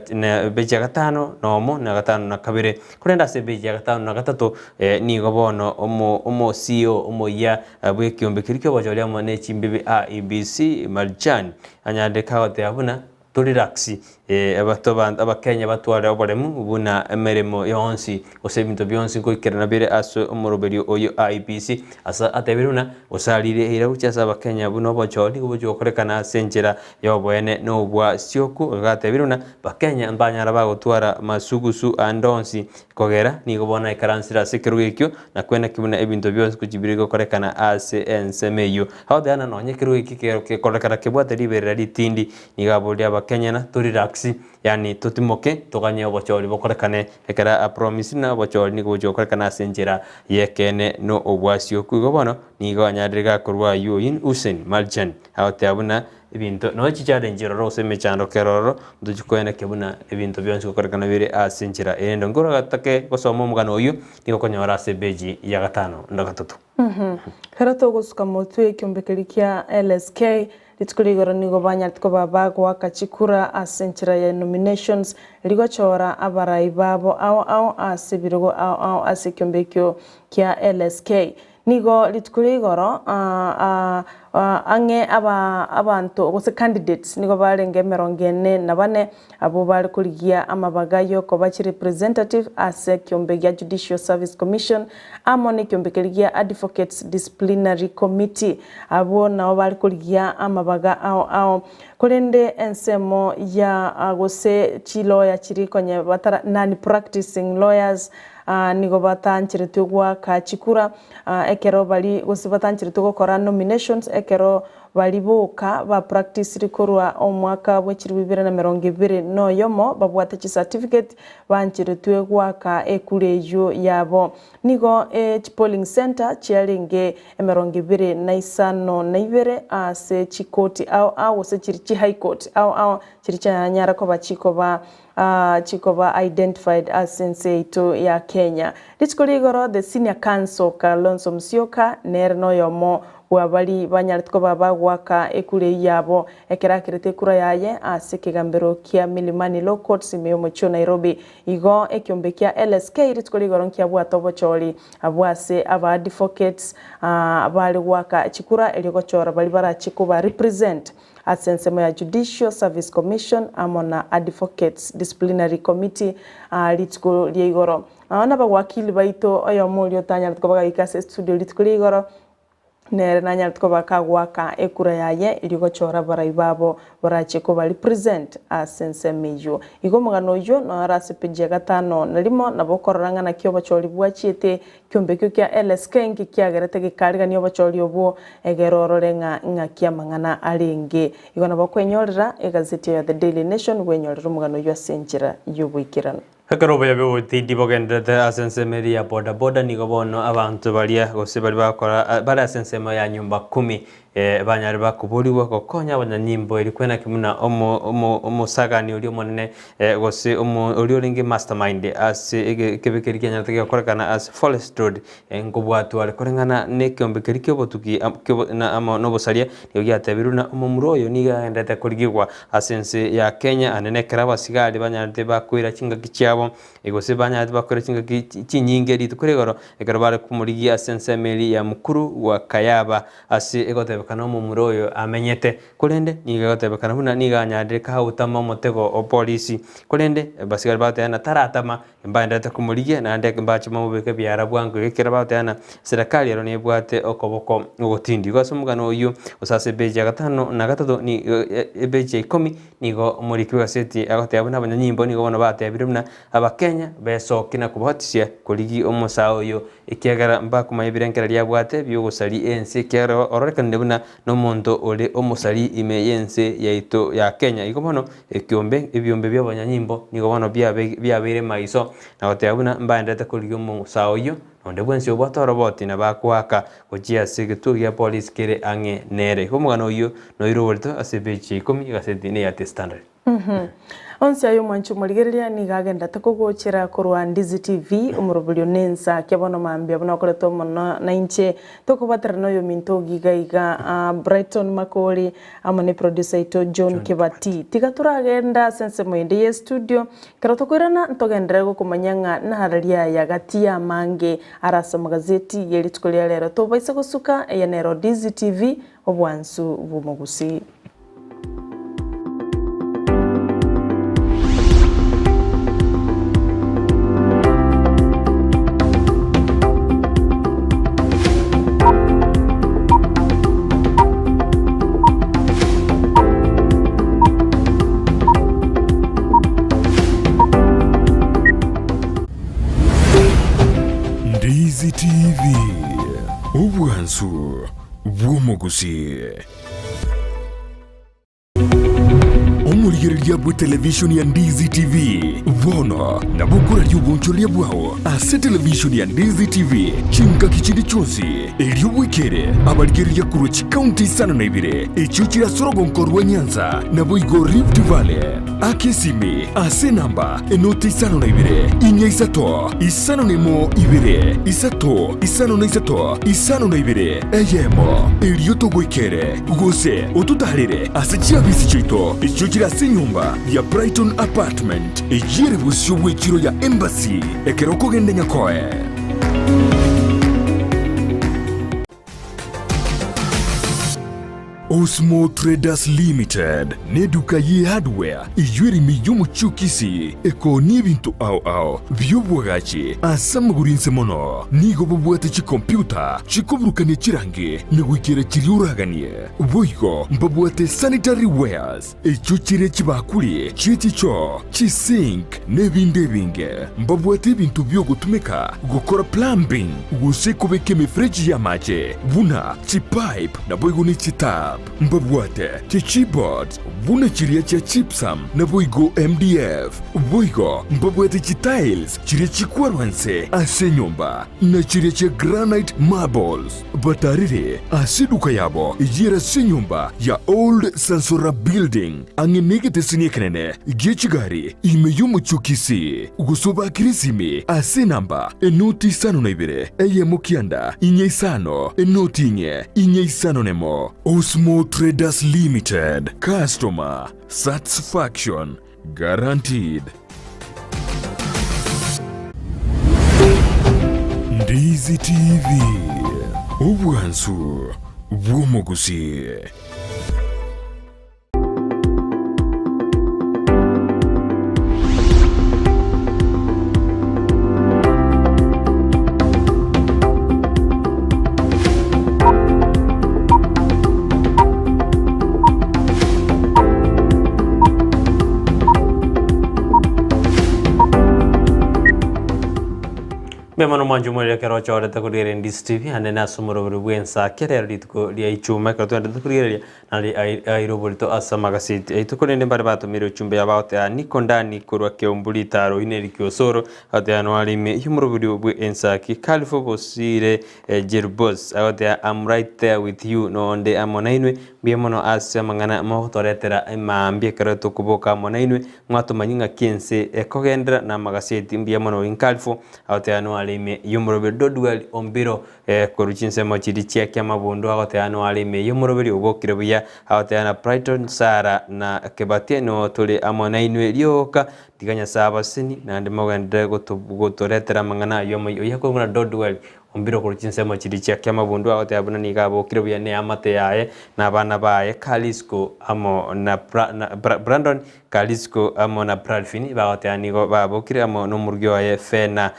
na beji ya gatano nomo na gatano na kabere kurenda ase beji ya gatano na gatatu ni gobono omo CEO omo ya bwekiombe kirikyo bajolia mone chimbibi IEBC Maljani anyande kaote abuna relaxi abakenya batwara oboremu buna emeremo yonsi osebinto byonsi ko ikerana bire aso omoroberio oyo IPC asa atebiruna osalire ira uchasa abakenya buno bochori kubujo korekana senjera yobwene no bwa sioku gatebiruna bakenya mbanyara bagotwara masugusu andonsi kogera ni gobona ikaransira sekerugekyo na kwena kibuna ebinto byonsi kujibirigo korekana ase ensemeyo hawdana nonye kirugeki ke korekana kebwate libera litindi ni gabolya Kenya na to relaxi yani tutimoke tuganye obochori bokorekane ekara a promise na obochori ni gojo korekana senjera yekene no obwasio kugobono ni ganyadriga kurwa yuin Usain Maljan haute abuna ebinto no chichade njiro rose mechando keroro ndujikoene kebuna ebinto byonse korekana bire a senjera endo ngoro gatake gosomo mugano uyu niko konyora se beji ya gatano ndagatutu herato gusuka mutwe kiumbekeri kya LSK litkuligoro nigo banyartko babagwa kachikura asenchira ya nominations ligochora abarai babo au asibirgo au asikyumbekyo kya LSK nigo litkuligoro ange abantu gose candidates nigo barenge 44 abo bari kurigia amabagayo ko bachi representative ase kyombegya Judicial Service Commission amone kyombekeligia Advocates Disciplinary Committee abo nabo bari kurigia amabaga au kurende ensemo ya gose chiloya chiri konye batara nani practicing lawyers nigo batanchiritwe gwa kachikura ekero bali gose batanchiritwe gukora nominations ekero bali boka ba practice rikorwa omwaka bw'ekiri 2020 no yomo babwate chi certificate banchiritwe gwa ka ekureyo yabo nigo polling center chialinge 2025 ase chikoti au se chiri high court au chiri chanyara ko bachiko ba chikoba identified as senseito ya Kenya. Litskoligoro the senior counsel Kalonzo Musyoka nerno yomo wabali banyartko baba waka ekure yabo ekerakirete kura yaye asekigambero kia Milimani Law Court simeyo mocho Nairobi igo ekyombekia LSK litskoligoro nkia bwatobo choli abwase aba advocates bali waka chikura eligochora bali bara chikuba represent asensemo ya Judicial Service Commission amona Advocates Disciplinary Committee litsko liigoro na bagwakili baito oyo mulio tanya tkobaga ikase studio litsko liigoro nere nanya tkobaga gwaka ekura yaye iligochora baraibabo baracheko bali present asensemeyo igomugano yo no arasepije gatano nalimo nabokororanga na kyo bacholi bwachiete kyombekyo kya LSK ngi kyagerete gikariga niyo bacholi obo egerororenga ngakia mangana alenge igona bakwenyorera egazeti ya The Daily Nation wenyorera mugano yo asenjira yubwikirano Hakarobo ya byo tindi bogendete asenseme ya boda nigo bono abantu balia gose bali bakora bali asenseme ya nyumba 10 banyari bakuburiwa gokonya abanyanyimbo eri kwena kimuna omusagani ori omonene gose ori oringe mastermind ase kebekeri kenya tegekorekana as Forest Road ngobwatu ari korengana nekombekeri kyobotuki na nobosaria yogiatebiru na omomuro oyo niga endete kurigirwa asense ya Kenya anene keraba sigari banyarite bakwira chingaki cyabo egose banyarite bakwira chingaki chinyingeri tukuregoro ekero bare kumurigia asense meri ya mukuru wa Kayaba ase egotebekana omomuro oyo amenyete kurende niga gotebekana buna niga nyadire kahutama motego o polisi kurende basigari batena taratama mbandete kumurigia na ndeke mbache mubeke byara bwangu ekero batena serikali ero nebwate okoboko ogotindi gwasomugano oyo osase beje gatano na gatatu ni ebeje 10 nigo muri kwaseti agotabona abanyanyimbo nigo bona batebirumna abakenya besokina kubatisia kuligi omusao yo ekiagara mbakuma ibirengera lya bwate byogusali ense kero ororekane buna no muntu ole omusali ime yense yaito ya Kenya igo bono ekiombe ebyombe by'abanyanyimbo nigo bono byabere maiso na gotabona mbandete kuligi omusao yo onde bwensi obwatoroboti na bakwaka gochia segetu ya police kere ange nere komugano oyo no iroborto asebechi 10 gaseti ne ya standard onse ayo mwanchu murigereria ni gagenda takugochera korwa Ndizi TV umurubulio nensa kyabono mambia bono koreto mono na inche tokubatera no yo minto gigaiga Brighton Makori amane producer ito John Kibati tigaturagenda sense moinde ye studio karoto kwirana ntogendera go kumanyanga na hararia ya gatia mange arasa magazeti yeri tukolia lero to baisa gusuka ya nero Ndizi TV obwansu bumugusi Ndizi TV obwansu bw'omugusi omurigereria bwa televishoni ya Ndizi TV bono na bukura ry'ubunchoria bwao ase televishoni ya Ndizi TV chinka kichindi chonsi eriobwekere abarigereria kurochi county sana na ibire echo kirasorogo nkorwa Nyanza na boigo Rift Valley akesimi ase namba enoti isano na ibire inya isato isano nemo ibire isato isano na isato isano na ibire eyemo erioto gwekere gose otutarire ase chiabisi chito echo kirase nyumba ya Brighton apartment ejire busyo bwekiro ya embassy ekeroko gende nyakoe Osmo Traders Limited neduka ye hardware ijwiri miyomu chukisi eko nibintu au byobwagachi asamagurinse mono nigo bobwate chi computer chikobrukane chirange negwikere chiriuraganie boigo mbabwate sanitary wares echuchire chibakuli chichicho chisink nebindebinge mbabwate bintu byogutumika gukora plumbing gusekobeke mifreji ya mache buna chipipe na boigo ni chitap mbabwate chichibot buna chiria cha chipsam na boigo MDF boigo mbabwate chitiles chiria chikwarwanse ase nyumba na chiria cha granite marbles batarire ase duka yabo ijira se nyumba ya old Sansora building angenegete siniekenene gechigari imeyumu chukisi gusoba kirisimi ase namba enoti sano na ibire eyemo kianda inye isano enoti inye isano nemo Osmo Traders Limited customer satisfaction guaranteed. Ndizi TV obwansu bw'omugusi. Bemano manjumuri kero chore takurire Ndizi TV ane na sumuro buri Ensakia rero litko lia ichuma kero twende takurire nali airobolito asa magasit itukurinde mbare bato miro chumbe yabaote niko ndani kurwa keombuli taro ineri kyosoro ate anwali me yumuro buri Ensakia kalifo bosire jerbos ate I'm right there with you no onde amonainwe biemono asa mangana mo toretera maambie kero tukuboka amonainwe mwato manyinga kiense kogendra na magaseti biemono inkalifo ate anwali me yumrobe dodwel ombiro koruchinse mochiri chekia mabondo agote anwali me yumrobe obokire buya agote ana Brighton Sara na kebatie no tole amonainwe ryoka diganya saba sini na ndimogende gotoretera mangana yomo yako ngana dodwel ombiro koruchinse mochiri chekia mabondo agote abuna ni gabo kire buya ne amate yae na bana bae Kalisco amo na Brandon Kalisco amo na Bradfini bagote anigo babokire amo no murgyo ye fena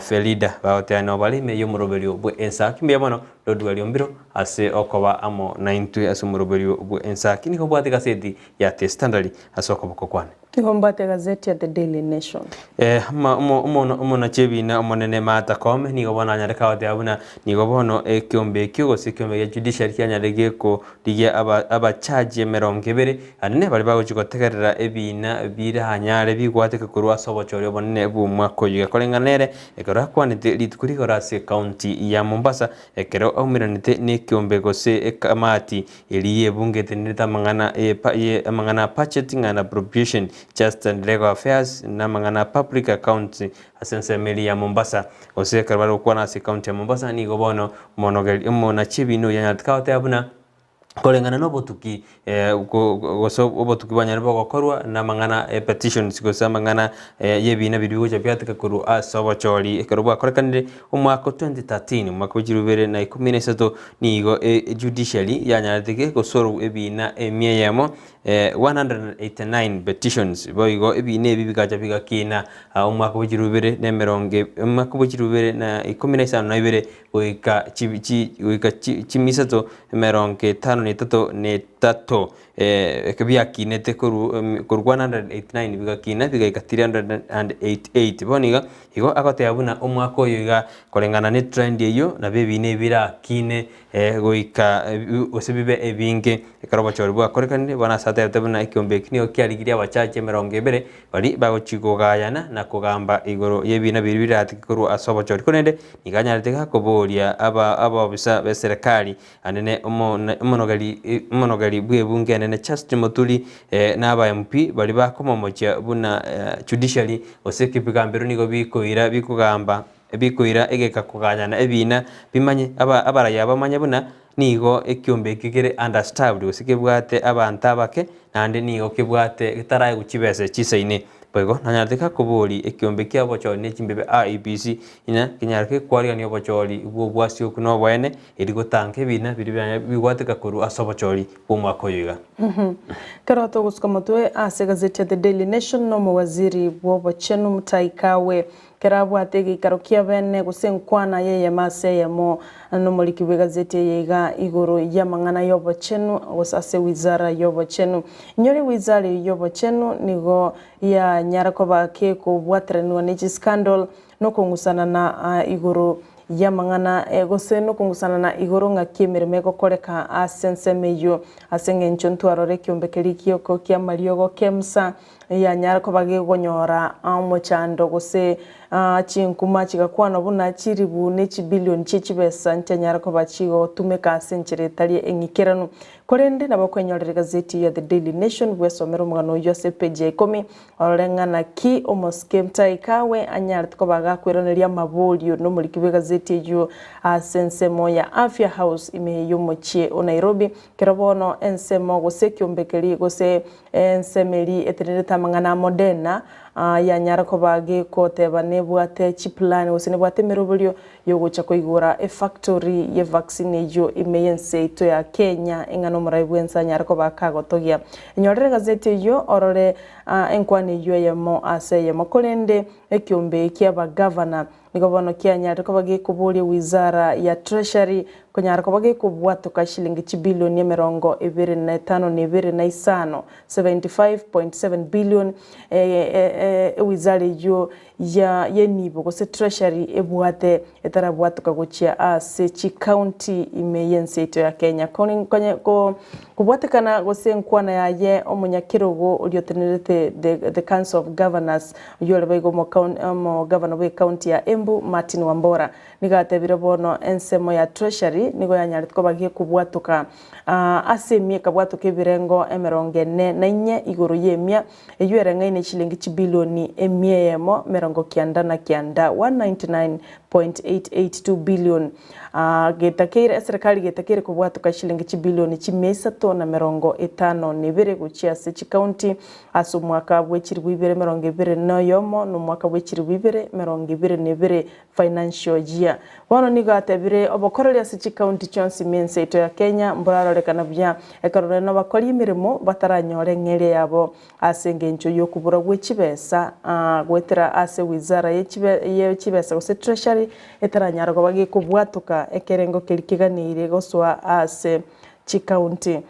Felida bagote ano bali me yomurobelio bu Ensakia mbiamono dodwali ombiro ase okoba amo 90 asumurobelio bu Ensakia ni hobate gazeti ya The Standard asoko bokokwane Kihombate gazeti ya The Daily Nation. Umona chebina umonene mata kome ni gobona nyareka wate abuna ni gobono kiombe kyo se kiombe ya judiciary kyanyarege ko dige aba charge merongebere anene bali bago chikotegerera ebina bira hanyare bigwate kurwa sobochore bonne bu mwako yiga kolenganere ekora kwanite litukurikora se county ya Mombasa ekero aumiranite ni kiombe gose ekamati eliye bungete nita mangana budgeting and appropriation Just and Legal Affairs na mangana public accounts asense meli ya Mombasa ose karbaro kwa na account ya Mombasa ni gobono monogel na chibino ya nyatkawte abuna kolengana no botuki goso obotuki banyana bokorwa na mangana petitions gosa mangana yebina bidigo chapiatika kuru asobochori ekorwa korekande umwaka 2013 umwaka w'irubere na 13 nigo judicially yanyatike gosoro ebina emiyemo 189 petitions boigo ebine ebibigacha bigakina umwaka w'irubere na meronge umwaka w'irubere na 15 na ibere boika chimisato meronge 5 ne tato ekabia kinete kuru 189 bigakina bigaika 388 boniga igo agote abuna umwaka oyiga kolengana ne trend yeyo na bebine bira kine goika osebibe ebinge ekarobochori bwa korekane bana sate tabuna ikiombe kinio kyaligiria abachache meronge bere bali bagochigogayana na kugamba igoro yebina biribira atikuru asobochori konende iganyarite koboria aba bisa be serikali anene umonogali bwe bunge anene Chasti Motuli n'aba MP bali bakomomocha buna judicially osekipigambero nigo bikoira egeka kuganyana ebina bimanye abaraya bamanye buna nigo ekiombe kigere understaffed osekebwate abantu abake nande nigo kebwate gitaraye guchibese chisaine bego nanyarika kuburi ekiombe ky'abochori n'ekimbebe IEBC ina kinyarike kwari ani obochori bwasi okuno bwene erigotanke bina bigwateka kuru asobochori bumwako yiga Karato gusukamotwe ase gazeti ya The Daily Nation no mawaziri bwobochenu mutaikawe kerabwate gikarokia bene gusenkwana yeye mase yamo no mulikiwe gazeti yega igoro ya mangana yobochenu gusase wizara yobochenu nyori wizara yobochenu nigo ya nyarako bake ko bwatrenwa n'iki scandal no kungusana na igoro ya mangana gose no kungusana na igoro ngakimirime gokoreka asensemeyo asengencho ntwarore kyombekeri kiyoko kya mariogo kemsa ya nyarako bage gonyora amochando gose chinkuma chigakwana buna chiribu n'eki billion chibesa ncha nyarako bachigo tumeka senchire tali engikerano korende nabakwenyorera gazeti ya The Daily Nation bwesomero mugano yose page 10 orengana ki omoskemta ikawe anyartiko bagakweroneria mabolio no mulikiwe gazeti yo sensemo ya Afya House imeyo mochie o Nairobi kerobono ensemo gose kyombekeri gose ensemeri etereta mangana Moderna ya nyarako bage kote bane bwate chiplan osine bwate merobulio yogocha koigura factory ye vaccine yo imeyense to ya Kenya engano muraibuensa nyarako bakagotogia nyorere gazeti yo orore enkwani yo yemo ase yemo kolende ekiombe kia bagavana nigo bono kianyare ko bagikuburia wizara ya treasury kunyara ko bagikubwatuka shilingi chibilioni 25.25 75.7 billion wizara yo ya yenibo gose treasury ebwate etarabwatuka guchia ase chi county imeyense ito ya Kenya ko kubwatekana gose nkwana yaye omunyakirogo uliotenerete the council of governors yole baigo mo governor we county ya Embu Martin Wambora nigatebire bono ensemo ya treasury nigo yanyari ko bagie kubwatuka ase mieka bwatuka birengo 44 iguru yemia eyuerenga ine shilingi chibilioni emiemo kianda na kianda 199.882 billion getakire serikali getakire kubwatuka shilingi chibilioni chimesa tona 52 guchia se chi county aso mwaka bwechiri bwibere 22 noyomo no mwaka bwechiri bwibere 22 financial year bono nigatebire obokoroli ase chi county chonsi mense ito ya Kenya mburarolekana bya ekarore no bakori imirimo bataranyore ngere yabo asengencho yokubura gwechibesa gwetera ase wizara yechibesa gose treasury etaranyara ko bagi kubwatuka ekerengo kirikiganire goswa ase chi county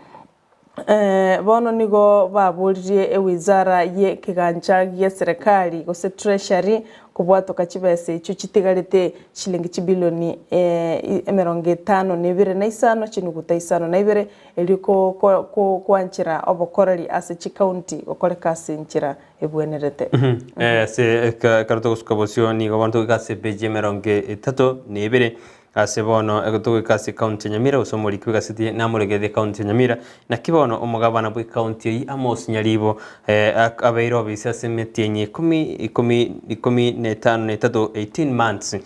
bono nigo baburirie wizara ye kiganja ya serikali gose treasury kubwatuka chibese icho chitigarite shilingi chibilioni 55 chinuguta 5 eliko kwanchira obokorali ase chi county okoreka ase nchira ebwenerete se karuto kuskabosio ni gobantu kase beje 32 ase bono egoto kase county Nyamira usomori kwigasitie namuregede county Nyamira na kibono omugabana bwe county Amos Nyaribo abeiro bise semetienye 18 months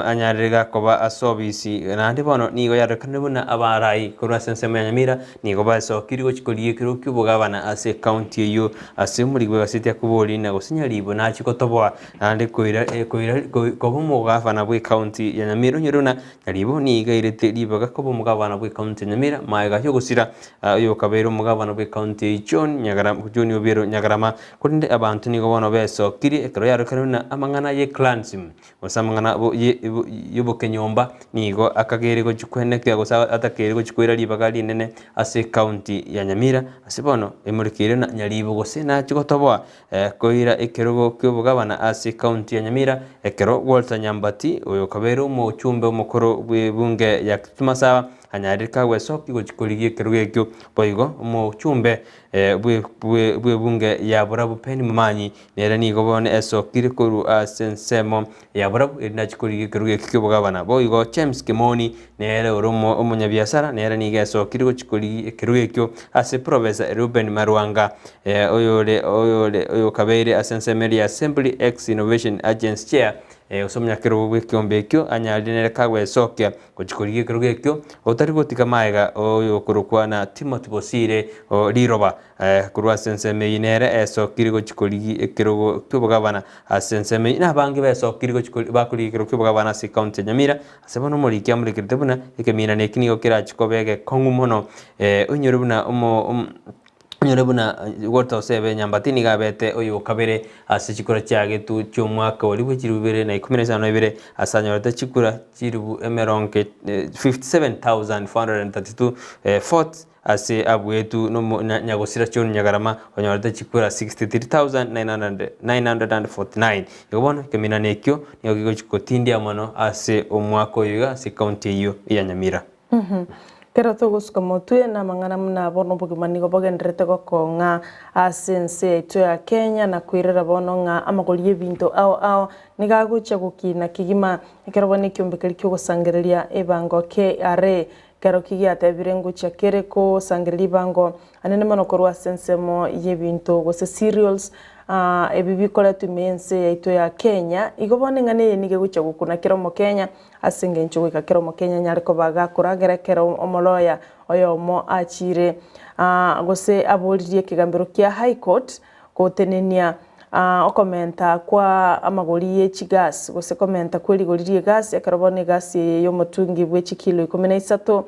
anyarega koba asobisi nandi bono nigo yarekane buna abarai kurwa sensema Nyamira nigo baso kirigo chikolie kiro kyubugabana ase county yo ase muri kwigasitie kuboli na gosinyaribo na chikotobwa nandi koira kobo mugabana bwe county ya Nyamira runa nyaribo ni gairete libaga ko mugabana bwe county Nyamira maega cyo gusira yo kabero mugabana bwe county John Nyagarama John Obero Nyagarama kunde abantu ni gobono beso kiri ekero yaro kanuna amangana ye clans osamangana yubo kenyomba nigo akagere go chikwene kya gosa atakere go chikwera libaga linene ase county ya Nyamira ase bono emurikire na nyaribo gose na chigotobwa koira ekero kyo mugabana ase county ya Nyamira ekero Walter Nyambati oyo kabero mo umukoro bwebunge ya Tumasaba anyarika wesoki gochikorigie kerugekyo boigo mu chumbe bwebunge ya Burabu Peni Mumanyi nera ni gobone esokire koru asensemo ya Burabu inachikorigie kerugekyo bugabana boigo James Kimoni nera urumo omunyabiasara nera ni gesokire gochikorigie kerugekyo ase Professor Ruben Marwanga oyo kabere asensemeri Assembly X Innovation Agency Chair usomnya kero bwekyombe kyo anyalire kagwe sokya gochikorigie kerugekyo otari gotika maega oyo kurukwa na Timothy Bosire liroba kurwa senseme inere esokiri gochikorigie kero kyobugabana asenseme na bangi besokiri gochikori bakuri kero kyobugabana se county Nyamira asebono muri kyamurikirte buna ekemina nekini okira chikobege kongumono onyorubuna nyorebuna gorta sebe Nyambatini gabete oyo kabere ase chikora cyage tu cyomwaka wali bwirubere na 15 asanyorete chikura chirubu emeronke 57,432 fort ase abwetu no nyagosira cyonu Nyagarama onyorete chikura 63,949 yobona kemina nekyo niyo chikotindi amano ase omwaka oyo ase county yo ya Nyamira kero togusuka motue na mangana muna bono bugimani go bogendrete go konga asense ito ya Kenya na kwirera bono nga amagolie binto ao nigagucha gukina kigima kero bone kyombekeri kyo gosangereria ebango KRA kero kigia tabirengo cha kereko sangereria bango anene mono korwa sensemo yebinto go se cereals ebibi kola tumense ito ya Kenya igobone ngane nige gucha gukuna kero mo Kenya asenge nchugo ka kero mo Kenya nyariko baga kuragera kero omoloya oyo mo achire gose abolirie kigambiro kia High Court kotenenia okomenta kwa amagoliye chigas gose komenta kweli golirie gas yakarobone gas yo mutungi bwe chikilo 13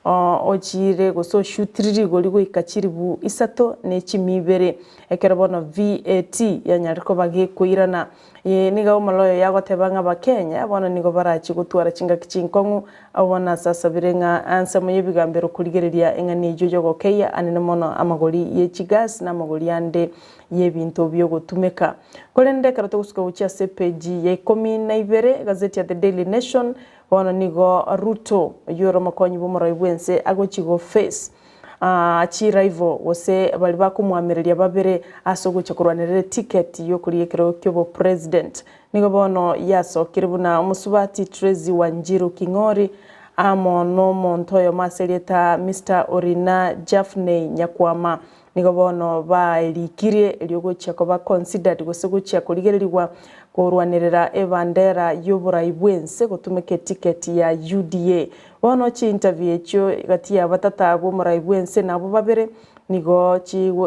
ochire goso shutiriri gori goika chiribu isato ne chimibere ekero bono VAT yanyariko bagikuirana niga umaloyo yagotebanga bakenya bono nigo barachi gutwara chinga kichinkongu abona sasa birenga ansa moye bigambero kurigereria engani jojo gokeya anene mono amagori ye chigas na amagori ande y'ebintu byo gutumeka kolende karato gusuka ucha sepeji ye 12 gazeti ya The Daily Nation bono nigo Ruto yoro makonyi bomora ibwense agochigo face chiraivo wose bali bakumwamireria babere asogocha kurwanirira ticket yo kuriyekero kyobo president nigo bono yasokire buna umusubati Trezi Wanjiru Kingori amono montoyo maselieta Mr. Orina Jafney Nyakwama nigo bono bailikirie eliogocha ko ba considered gosegocha kurigererirwa kurwanirira ebandera yobora ibwense gutumeke ticket ya UDA bono chi interview echo gati ya batatago mora ibwense nabo babere nigo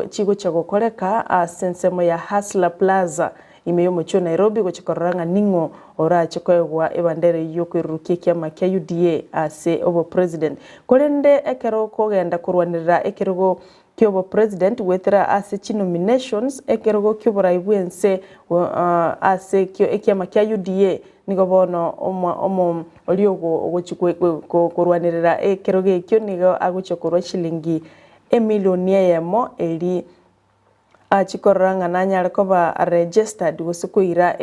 chigo chagokoreka sensemo ya Hustler Plaza imeyo mucho Nairobi gochikoranga ningo ora chikoegwa ebandera yokwirukie kiama kya UDA ase obo president kolende ekero kogenda kurwanirira ekerogo kyobo president wethera ase chi nominations ekerogo kyobora ibwense ase kyo ekiama kya UDA nigo bono omo oliogo ogochikwe kurwanirira ekerogo ekyo nigo agochokorwa shilingi emilioni yemo eri achikoranga nanyareko ba registered gusikuira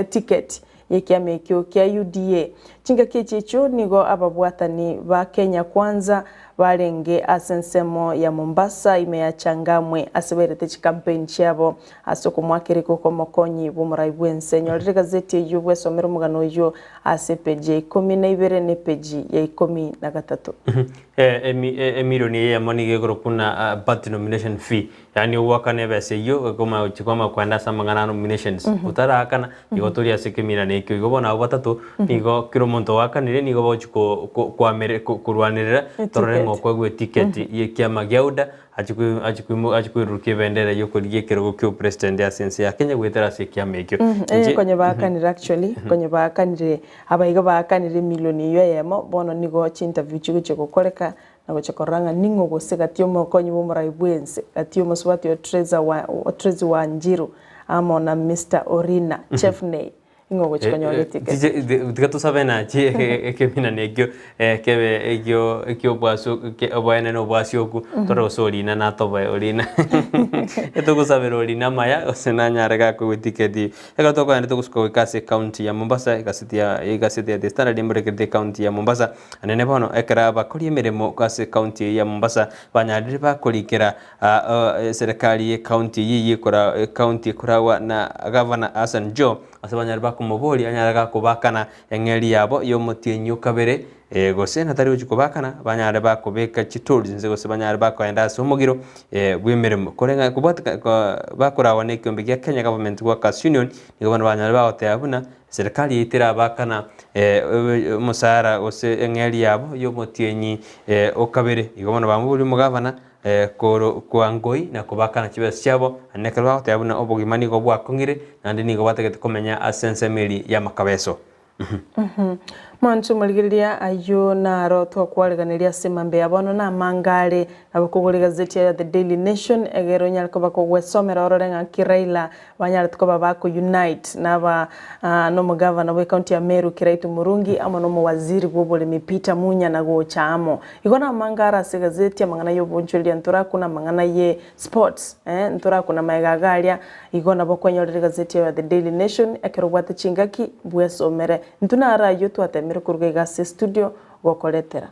ticket yekiame kyo kya UDA chinga kichicho nigo ababwatani ba Kenya Kwanza barenge asensemo ya Mombasa imeyachangamwe aseberete campaign chabo asoko mwakiriko ko mokonyi bomuraibwense nyorire gazeti y'ubwe somero mugano yo asepeje 12 ne peji ya 13 emilioni ya money gegoro kuna bat nomination fee yani wakane bese yo koma chikoma kwanda samangana nominations utara akana igotoria sekemira nekyo igobona batatu nigo kiromonto wakanire nigo bochiko kwamere kurwanirira torengo kwagwe ticket yekiama gyauda achikuirukie bendera yokoriye kirogo kyo president ya sense ya Kenya gwetera sekiama ekyo konye bakanire actually konye bakanire abaiga bakanire milioni yo yemo bono nigo interview chigo gukoreka na gochakoranga ningo gosega tiomo konye bomora ibwense atiomo swati yo Trezi Wanjiru amona Mr. Orina Chefney ingo gochikonyole ticket dikato sabena chi ekemina nekyo kebe ekyo bwaso obane no bwasioku toro solina na toba olina etoko sabero olina maya osenanya rega ko ticket ekato ko ndo kusko kase county ya Mombasa gaseti ya The Standard Imbreke county ya Mombasa anene bono ekara bakori emeremo kase county ya Mombasa banyadire bakolikera serikali ye county yi kora county kurawa na governor Hassan Joe asabanyarba kumoboli anyaraga kubakana engeli yabo yo mutinyu kabere gose natari ukubakana banyarba kubeka chitoli nze gose banyarba ko enda somugiro bwemeremo korenga kubata bakora ne kyombe ya Kenya Government Workers Union nigo banyarba otayabuna serikali yitira bakana musara gose engeli yabo yo mutinyi okabere igomana bamubuli mugavana kuangoi na kubakana chibese cyabo anekalwa tayabuna obogimani go bwakongire nandi nigo bategete komenya asense meli ya makabeso manchu maligiria ayo naro twakwareganiria semambe yabono na mangale abakuguri gazeti ya The Daily Nation egero nyalko bakogwesomera ororenga Kiraila banyala tukoba bako unite naba no mugavana we county ya Meru Kiraitu Murungi ama no waziri gobole mipita munya na go chamo igona mangara se gazeti ya mangana yo boncholi ntura kuna mangana ye sports ntura kuna maigagalia igona bakwenyorere gazeti ya The Daily Nation ekero bwate chingaki bwesomere ntuna arayo twate kurugega se studio gokoletera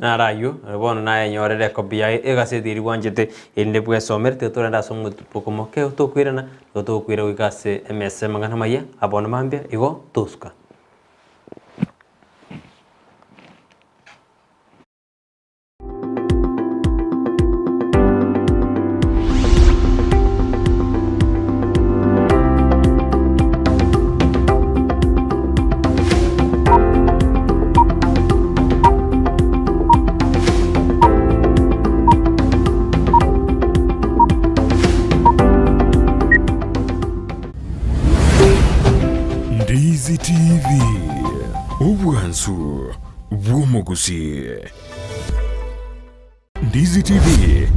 arayo bono naye nyorere kopia egasethiri wanjete inde bwesomerte torenda somo pokomoke utokwirana utokwira wikase MS mangana maya abono mambia igo tuska Ndizi TV, ubwansu bw'omugusi. Ndizi TV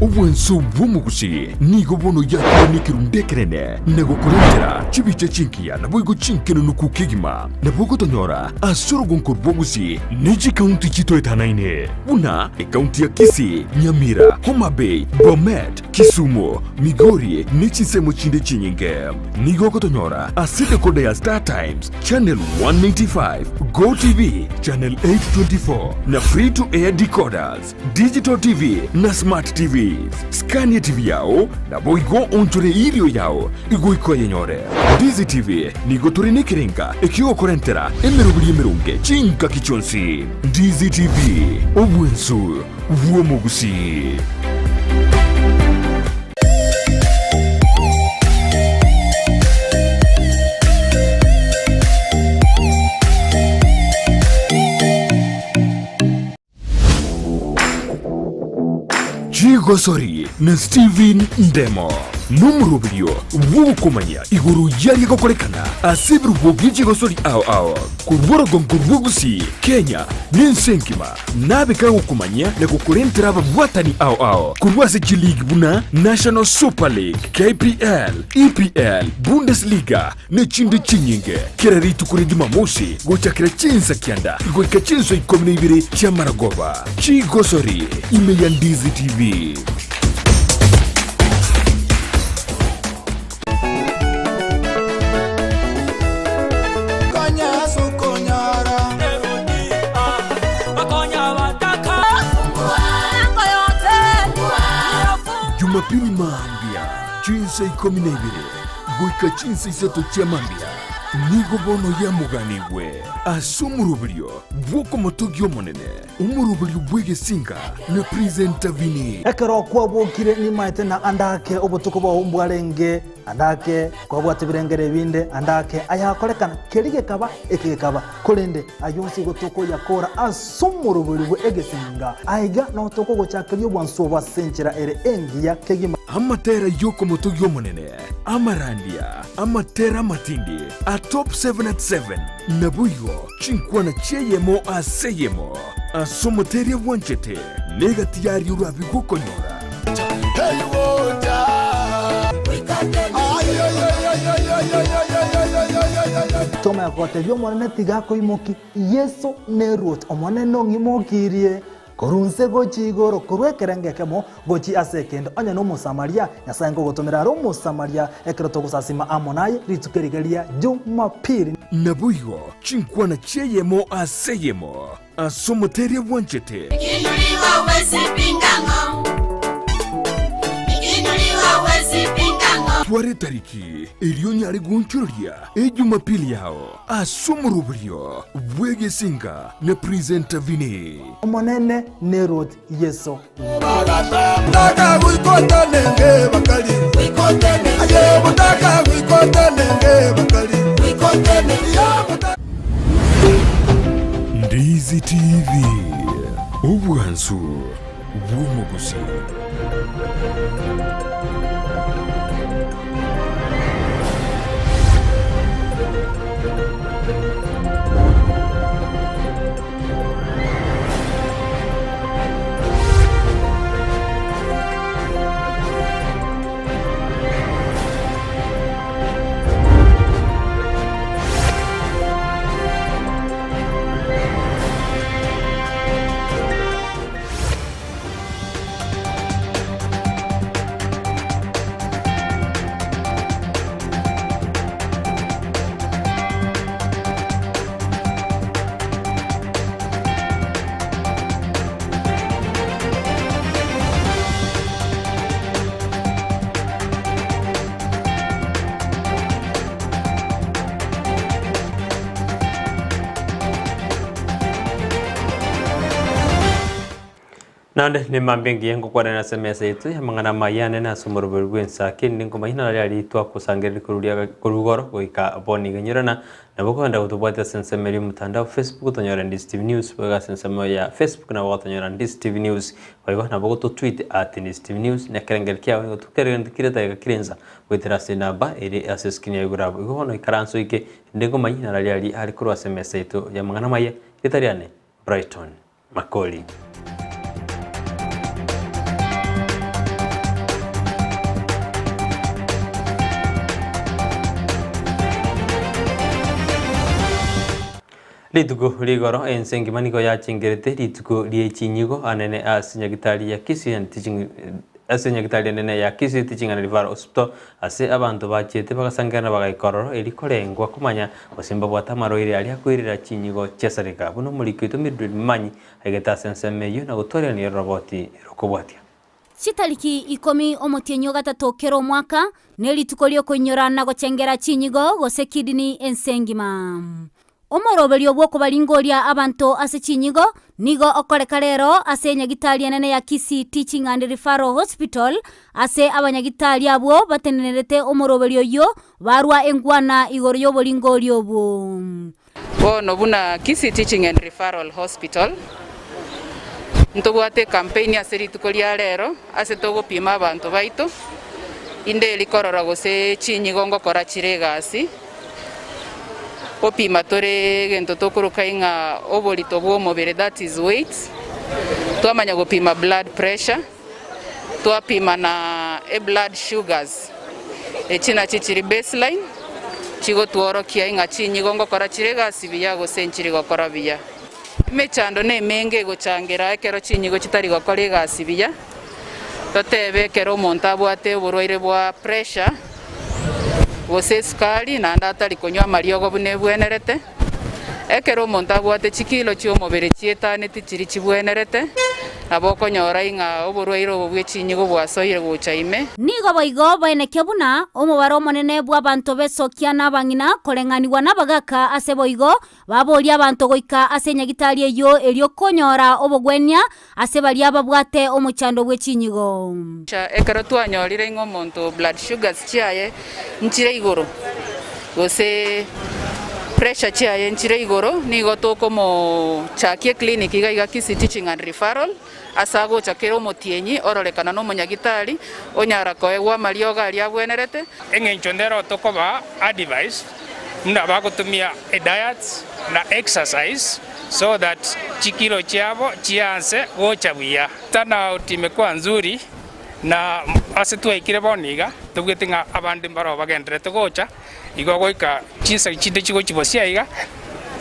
obwenso bw'omugusi nigo bono yakubonekerwa ndekerene nagokurengera chibicha chinkiya nabwo chinkeno nukukigima nabwo gotonyora asoro gonkor bw'omugusi neji kaunti chito etanaine buna kaunti ya Kisii, Nyamira, Homa Bay, Bomet, Kisumu, Migori nechisemo chinde chinyinge nigo gotonyora asite kode ya Star Times channel 195, Go TV channel 824 na free to air decoders, digital TV na smart TVs. Scania TV yao na boigo onchore ilio yao igo iko yenyore. Ndizi TV nigo turine kirenga ekio korentera emerubuli emerunge chinka kichonsi. Ndizi TV obwensu bw'omugusi. Gosori na Steven Ndemo numurubio wukumanya iguru yari gokorekana asibru bogiji gosori ao kurworo gomgurugusi Kenya ninsenkima nabika gukumanya na gukurentera babwatani ao kurwase League buna National Super League KPL EPL Bundesliga ne chinde chinyinge kirari tukuri Jumamosi gochakira chinsa kianda goika chinso ikomne ibire cha Maragoba Gosori ime ya Ndizi TV. Jumapili mambia chinsa ikomine ibire goika chinsa isato cha mambia nigo bono ya muganigwe asumurubrio bwoko motogyo monene umurubrio bwege singa na presenta vini ekero kwa bwokire ni maite na andake obutuko bwa umbwarenge andake kwa bwate birengere binde andake ayakorekana kerige kaba ekige kaba kolende ayonsi gotoko yakora asumurubrio bwege singa aiga no toko gochakiryo bwanso basenchera ere engiya kegima amatera yoko motogyo monene amarandia amatera matindi top 7 at 7 nabuyo chinkwana cheyemo aseyemo asomoteria wanchete negatiyari urabi gukonyora toma yakote byo monene tigako imoki yeso nerot omone no ngimokirie korunse gochi goro kurwekerenge kemo gochi asekendo anya no musamaria yasango gotomera ro musamaria ekroto gusasima amonaye ritukerigeria Jumapili nabuyo chinkwana cheyemo aseyemo asomoteria wanchete Ikinuliwa wesi pingango. Ikinuliwa wesi pingango. tware tariki elioni ari gunchuria Jumapili yao asumurubrio bwege singa na presenta vini omonene nerot yeso Mutaka wikota nenge bakali Aye mutaka wikota nenge bakali Ndizi TV obwansu bw'omugusi. Nande ni mambengi yangu kwa na SMS yetu ya mangana mayane na sumuruburu Ensakia ningo mahina yali twa kusangeri kurudia kurugoro goika boni ganyirana na boko anda kutubwata sensemeri mutandao Facebook tonyora Ndizi TV News bega sensemo ya Facebook na boko tonyora Ndizi TV News bega na boko to tweet @Ndizi TV News na kerengel kia ngo tukerengel ta kirenza wetrasi naba ere aseskini ya gurabo go no ikaranso ike ndego mahina yali ari kuru SMS yetu ya mangana maye itariane Brighton Makori. Rituko rigoro ensengi maniko ya chingerete rituko rie chinyigo anene asinyagitari ya Kisii and teaching asinyagitari anene ya Kisii teaching and referral hospital ase abantu bachete bagasangana bagayikororo erikorengwa kumanya osimba bwatamaro iri ali akwirira chinyigo chesarika buno mulikito Mildred Manyi ageta sensemeyo na gutwarira ni roboti rokobwatia Citariki 10 omotienyo gatatu kero mwaka nerituko lyo kunyora na gochengera chinyigo gose kidney ensengima omoroberio bwoko balingoria abantu ase chinyigo nigo okoreka rero ase nyagitari nene ya Kisii Teaching and Referral Hospital ase abanyagitari abo batenerete omoroberio yo barwa engwana igoro yo bolingorio bo bono buna Kisii Teaching and Referral Hospital ntobwate campaign ase rituko lia rero ase togopima abantu baito inde likorora gose chinyigo ngokora chiregasi opima tore gento tokuruka inga obolito bwo mobere, that is weight. Twamanya gupima blood pressure, twapima na blood sugars echina chichiri baseline chigo tuorokia inga chinyigo ngokora chiregasi biya gose nchiri gokora biya mechando ne menge gochangira ekero chinyigo chitari gokora egasi biya totebe kero omonto abwate oborwaire bwa pressure gose sukari na ndatari konywa mariogo bune bwenerete ekero omonto abwate chikilo chiomobere chietaneti chiri chibwenerete abo konyora inga oborwaire obo bwe chinyigo bwasoire gochaime nigo boigo baeneke buna omobaro monene bwa bantu besokia na bangina korenganiwa na bagaka ase boigo baboria abantu goika ase nyagitari eyo elio konyora obogwenya ase bali ababwate omochando bwe chinyigo ekero twanyorire ingo omonto blood sugars chiaye nchire igoro gose pressure chiaye nchire igoro nigo tokomo chakie clinic iga Kisii Teaching and Referral asago chakero motienyi ororekana no munyagitari onyara koegwa marioga ali abwenerete engencho ndero tokoba advice muna bagotumia a diet na exercise so that chikilo chabo chianse gocha buya tana utimekuwa nzuri na ase tuaikire boniga tugetinga abandi mbaro bagendrete gocha igogoika chinsa chinde chigo chibosia iga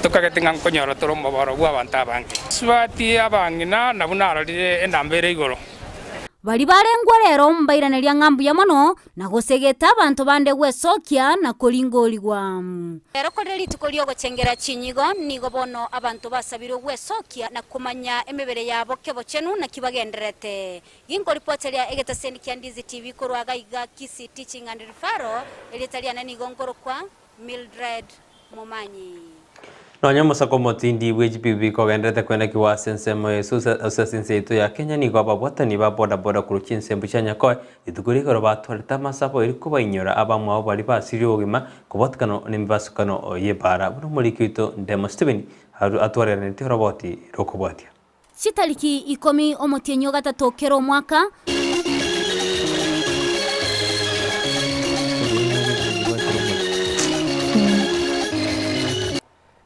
tukagetinga nkonyoro turomo baro bwa abantu abange swati abangina na bunarorire endambere igoro bali barengwa rero mbairaneria ng'ambu ya mono na gosegeta abantu bande gwesokia na kulingoligwa rero kore rituko lyo gochengera chinyigo nigo bono abantu basabiro gwesokia na kumanya emebere yabo kebo chenu na kibagenderete gingo reporteria egeta sendikia Ndizi TV korwaga iga Kisii Teaching and Referral elitalia nani gongoro kwa Mildred Momanyi Nonya musako motindi WGPB kogendete kwenda kiwa sensemo yesusa asasinse ito ya Kenya ni kwa babwatani ba boda boda kurukin sembuchanya kwa itukuri ko batwalita masapo iri kuba inyora abamwe abo bali basiri ogima kubatkano nimbasukano yebara buno muri kito Ndemo Steven atwarira nti roboti rokobwatia Citariki 10 omotienyo gatatu kero mwaka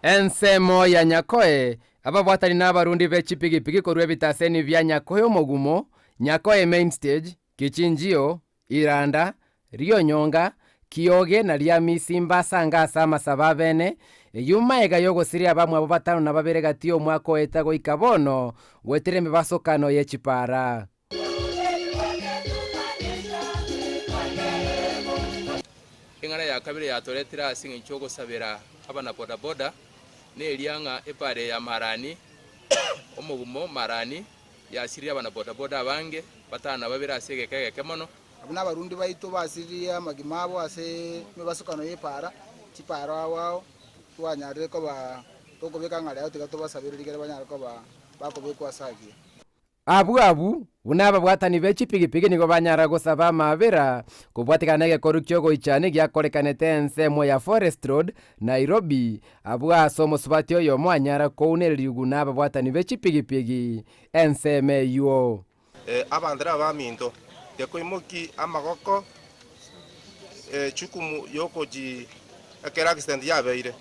Ensemo ya Nyakoe ababwatani n'abarundi b'ekipigipigi korwe bitaseni bya Nyakoe omugumo Nyakoe main stage Kichinjio Iranda Ryonyonga Kioge na lya misimba sanga sama sababene yuma ega yogo siria bamwe abo batano na babere gatio mwako etago ikabono wetereme basokano yechipara ingana ya kabiri ya toretira singi chogo sabera abana boda boda ne elianga epare ya marani omugumo marani ya siria abana boda boda bange batana babira asege kege kemono abana barundi baito basiria magimabo ase mebasukano yepara chipara wao twanyarire ko ba tokobeka ngale aho tigato basabira ligere banyara ko ba bakobekwa sagi abu unaba bwatani b'ekipigipigi nigo banyara gosaba mabera kubwatikanege korukyo goichane gyakorekanete ensemo ya Forest Road Nairobi abwa somo subatyo yo mwanyara ko uneririgu naba bwatani b'ekipigipigi enseme yo abandra baminto yakoimoki amagoko chukumu yokoji akera accident yabeire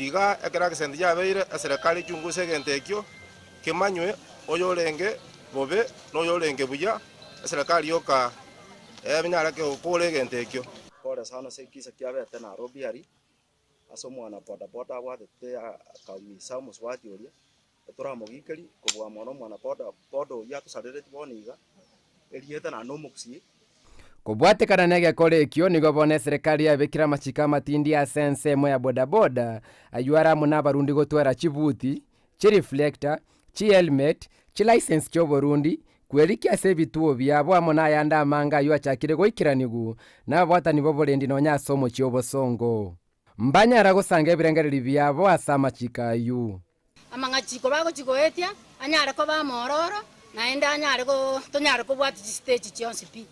tiga ekera kisendi yabeire serikali chunguse gentekyo kimanywe oyorenge bobe noyorenge buya serikali yoka ebinyara ke okole gentekyo pole sana sekisa kiabete Nairobi ari aso mwana boda boda bwatete akawisa muswati oria turamugikeri kubwa mwana boda boda ya tusarere tiboniga elieta na nomuksi kubwatikana nege kole ekio nigo bone serikali yabekira machika matindi ya sense mo ya boda boda ayuara muna barundi gotwara chibuti chi reflector chi helmet chi license cho Burundi kwerikia se bituo byabo amona yanda manga yuachakire goikiranigu na bwatani boborendi nonya somo chi obosongo mbanyara gusanga ebirengereri byabo asama chikayu amangachiko bago chikoetia anyare ko ba mororo naenda anyare ko tonyare ko bwati stage chionsi pi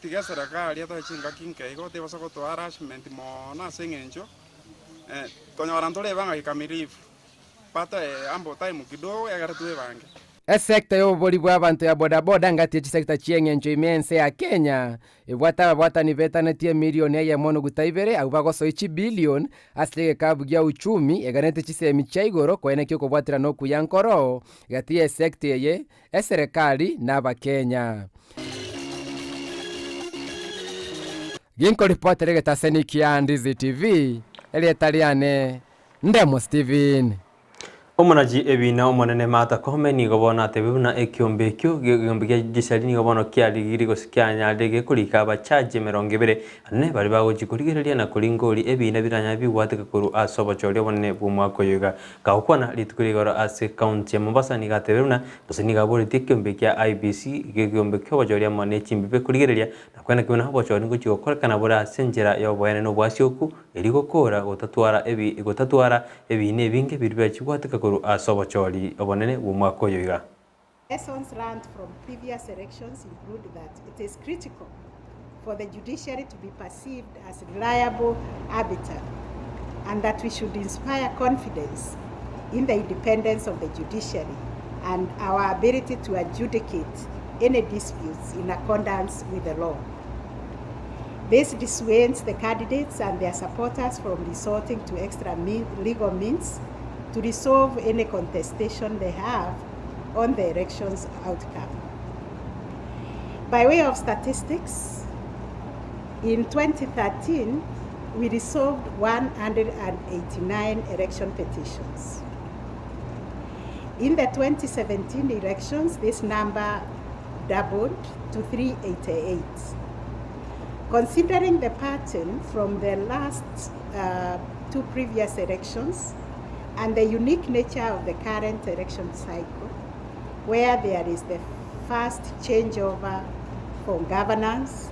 tiga serikali ato chinga kinke igo te basoko to harassment mo na sengencho konyora ntole banga ikamilifu pata ambo time kidogo ya garatuwe bange sekta yo boli bwa bantu ya boda boda ngati sekta chiengencho imense ya Kenya bwata ni vetana tie milioni ya mono gutaibere au bagoso ichi billion aslige kabugia uchumi eganete chisemi chaigoro kwene kyo bwatira no kuyankoro gati sekta ye serikali na ba Kenya Ginko reporter geta Senikia Ndizi TV ele Italiane ndemo Steven Omonaji ebina omonene mata komeni gobona tebuna ekyombe kyo gyombye gisali gobono kyali giri gosikyanya dege kulika abachaje 200 ne bali bago gikurigereria na kulingoli ebina biranya biwateka kuru asobo chole bonne bumwako yoga kaukwana litukurigoro ase county ya Mombasa ni gatebuna dosini gabori tekyombe kya IBC gyombe kyo bajoria mone chimbibe kurigereria na kwena kibona habo chole ngo chikokorkana bora senjera yo boyane no bwasyoku erigokora gotatwara ebine binge biribya chiwateka asobacholi obonene bumwako yoiga. Lessons learned from previous elections include that it is critical for the judiciary to be perceived as a reliable arbiter and that we should inspire confidence in the independence of the judiciary and our ability to adjudicate any disputes in accordance with the law. This dissuades the candidates and their supporters from resorting to extra legal means to resolve any contestation they have on the election's outcome. By way of statistics, in 2013, we resolved 189 election petitions. In the 2017 elections, this number doubled to 388. Considering the pattern from the last two previous elections, and the unique nature of the current election cycle, where there is the first changeover for governance,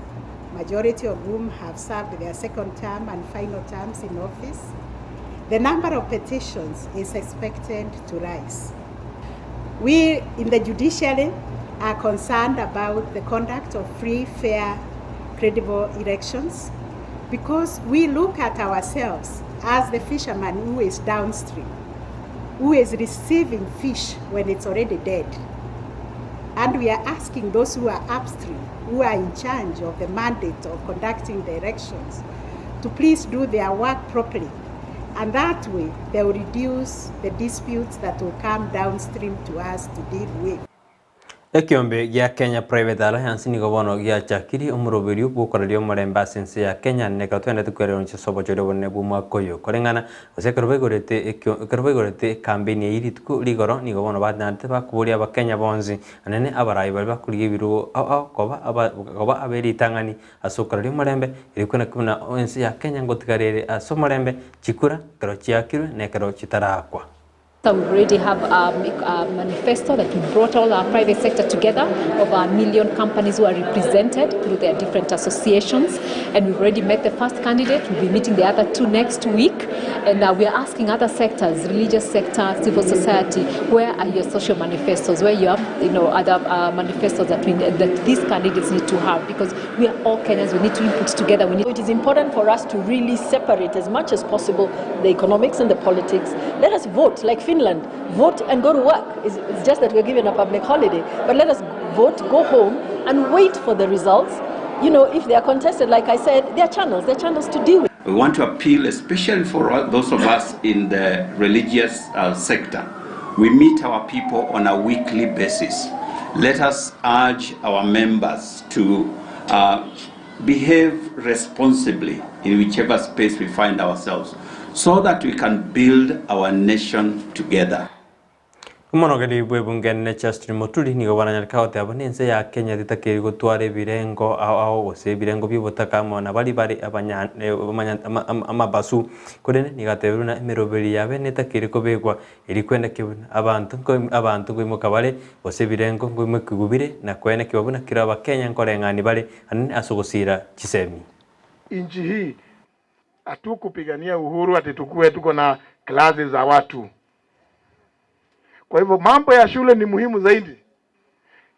majority of whom have served their second term and final terms in office, the number of petitions is expected to rise. We in the judiciary are concerned about the conduct of free, fair, credible elections because we look at ourselves as the fisherman who is downstream, who is receiving fish when it's already dead. And we are asking those who are upstream, who are in charge of the mandate of conducting the elections, to please do their work properly. And that way, they will reduce the disputes that will come downstream to us to deal with. Ekyombe gya Kenya Private Alliance ni gobono gya chakiri omuroberi bukorerio muremba sense ya Kenya ne katwenda tukwere nche sobo chode bonne bumwa koyo korengana osekerobegorete campaign iri tuku ligoro ni gobono badnante bakuburi aba Kenya bonzi anene abarayi bali bakuriye biru koba aberi tangani asokorerio murembe irikona kuna onse ya Kenya ngotikarere asomurembe chikura karo chiakirwe ne karo chitarakwa. We already have a manifesto that we brought all our private sector together, over 1 million companies who are represented through their different associations, and we've already met the first candidate. We'll be meeting the other two next week, and we are asking other sectors, religious sector, civil society, where are your social manifestos, where you have other manifestos that these candidates need to have, because we are all Kenyans, we need to input together. It is important for us to really separate as much as possible the economics and the politics. Let us vote like Finland, vote and go to work. It's just that we're given a public holiday, but let us vote, go home and wait for the results. If they are contested, like I said, there are channels to deal with. We want to appeal, especially for those of us in the religious sector. We meet our people on a weekly basis. Let us urge our members to behave responsibly in whichever space we find ourselves, so that we can build our nation together. Monogeli bwebungene Justin Muturi ni gobana nyarkaote abonense ya Kenya ditakiri gutware birengo ao ose birengo bibotaka mona bari amabasu kodene ni gateruna emeroberi yabe netakiri kobegwa iri kwenda kibuna abantu gwimuka bare ose birengo gwimukugubire na kwene kibabuna kiraba Kenya nkorengani bare anene asogosira chisemi. Inchi hii hatukupigania uhuru ati tukue tuko na klasi za watu. Kwa hivyo mambo ya shule ni muhimu zaidi.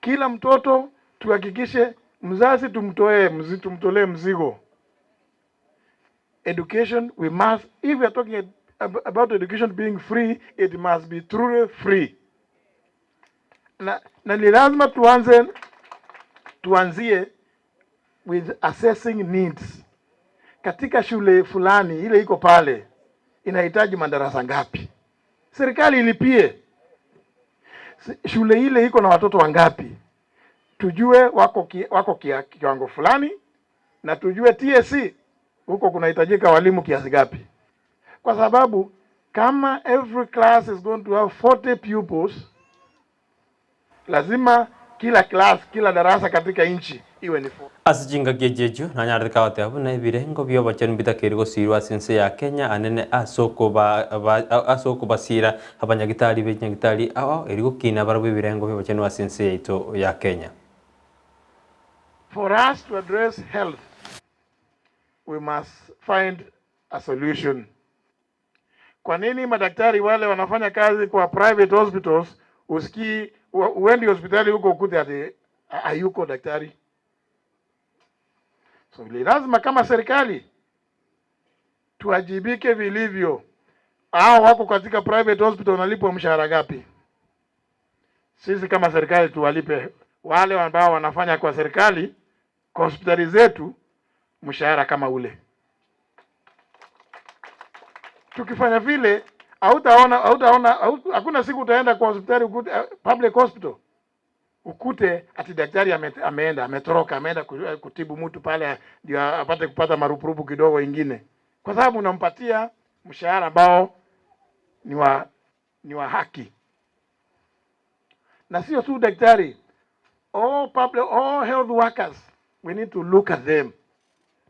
Kila mtoto tuhakikishe mzazi tumtolee mzigo. Education, we must, if we are talking about education being free, it must be truly free. Na ni lazima tuanzie with assessing needs. Katika shule fulani ile iko pale inahitaji madarasa ngapi? Serikali ilipie. Shule ile iko na watoto wangapi? Tujue wako kiwango fulani, na tujue TSC huko kunahitajika walimu kiasi gapi. Kwa sababu kama every class is going to have 40 pupils, lazima kila darasa katika inchi iwe ni 4. Asijinga gejeju na nyarika wate abu na ibirengo byo bachani bitakiriko sirwa sense ya Kenya anene asoko basira abanyagitari benyagitari aho eriko kina barabo ibirengo byo bachani wa sense yaito ya Kenya. For us to address health, we must find a solution. Kwa nini madaktari wale wanafanya kazi kwa private hospitals usikii uendi hospitali huko ukute ati hayuko daktari? So lazima kama serikali tuajibike vilivyo. Hao wako katika private hospital wanalipwa mshahara gapi? Sisi kama serikali tuwalipe wale ambao wanafanya kwa serikali kwa hospitali zetu mshahara kama ule. Tukifanya vile hakuna siku utaenda kwa hospitali ukute, public hospital ukute ati daktari ametoroka ameenda kutibu mtu pale ndio apate kupata marupurupu kidogo ingine, kwa sababu unampatia mshahara ambao ni wa haki. Na sio tu daktari, all health workers, we need to look at them.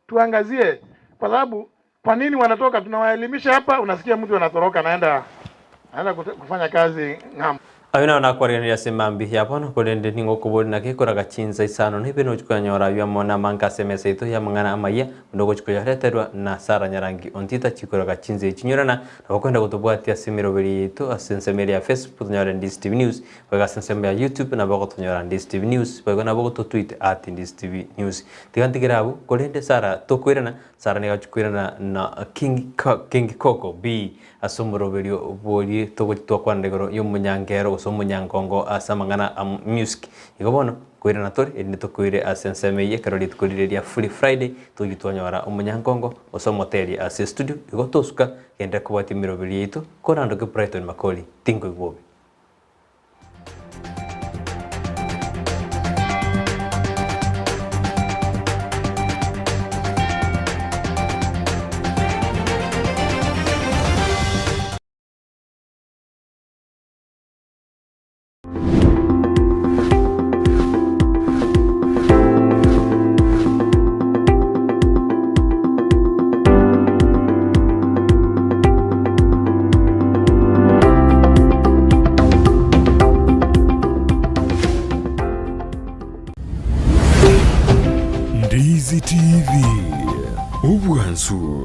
Tuangazie, kwa sababu kwa nini wanatoka? Tunawaelimisha hapa, unasikia mtu anatoroka anaenda kufanya kazi ng'ambo. Ayuna na kwari ya semambi yapono kolende ningo kubodi na kekora gachinza isano nibeno chukanyora ya mona manka semese ito ya mangana amaya ndogo chukuya leterwa na Saqrah Nyarangi Ontita chikora gachinza ichinyurana na bakwenda gutubwatia simiro beri ito asensemeri ya Facebook nyora Ndizi TV News baga sensemeri ya YouTube na bago tonyora Ndizi TV News bago na bago to tweet @Ndizi TV News tigantigirabu kolende Saqrah tokwirana Saqrah ne gachukwirana na King Koko B asomoro beri boli to kwandegoro yomunyangero somunyangongo asamangana music igobono kwira na tori ende to kwire asenseme karoli tukuriria Free Friday tugitwanyora umunyangongo osomoteri ase studio igotosuka ende kubati mirobiri yetu korando ke Brighton Makori tingo igwobe. Ndizi TV, ubwansu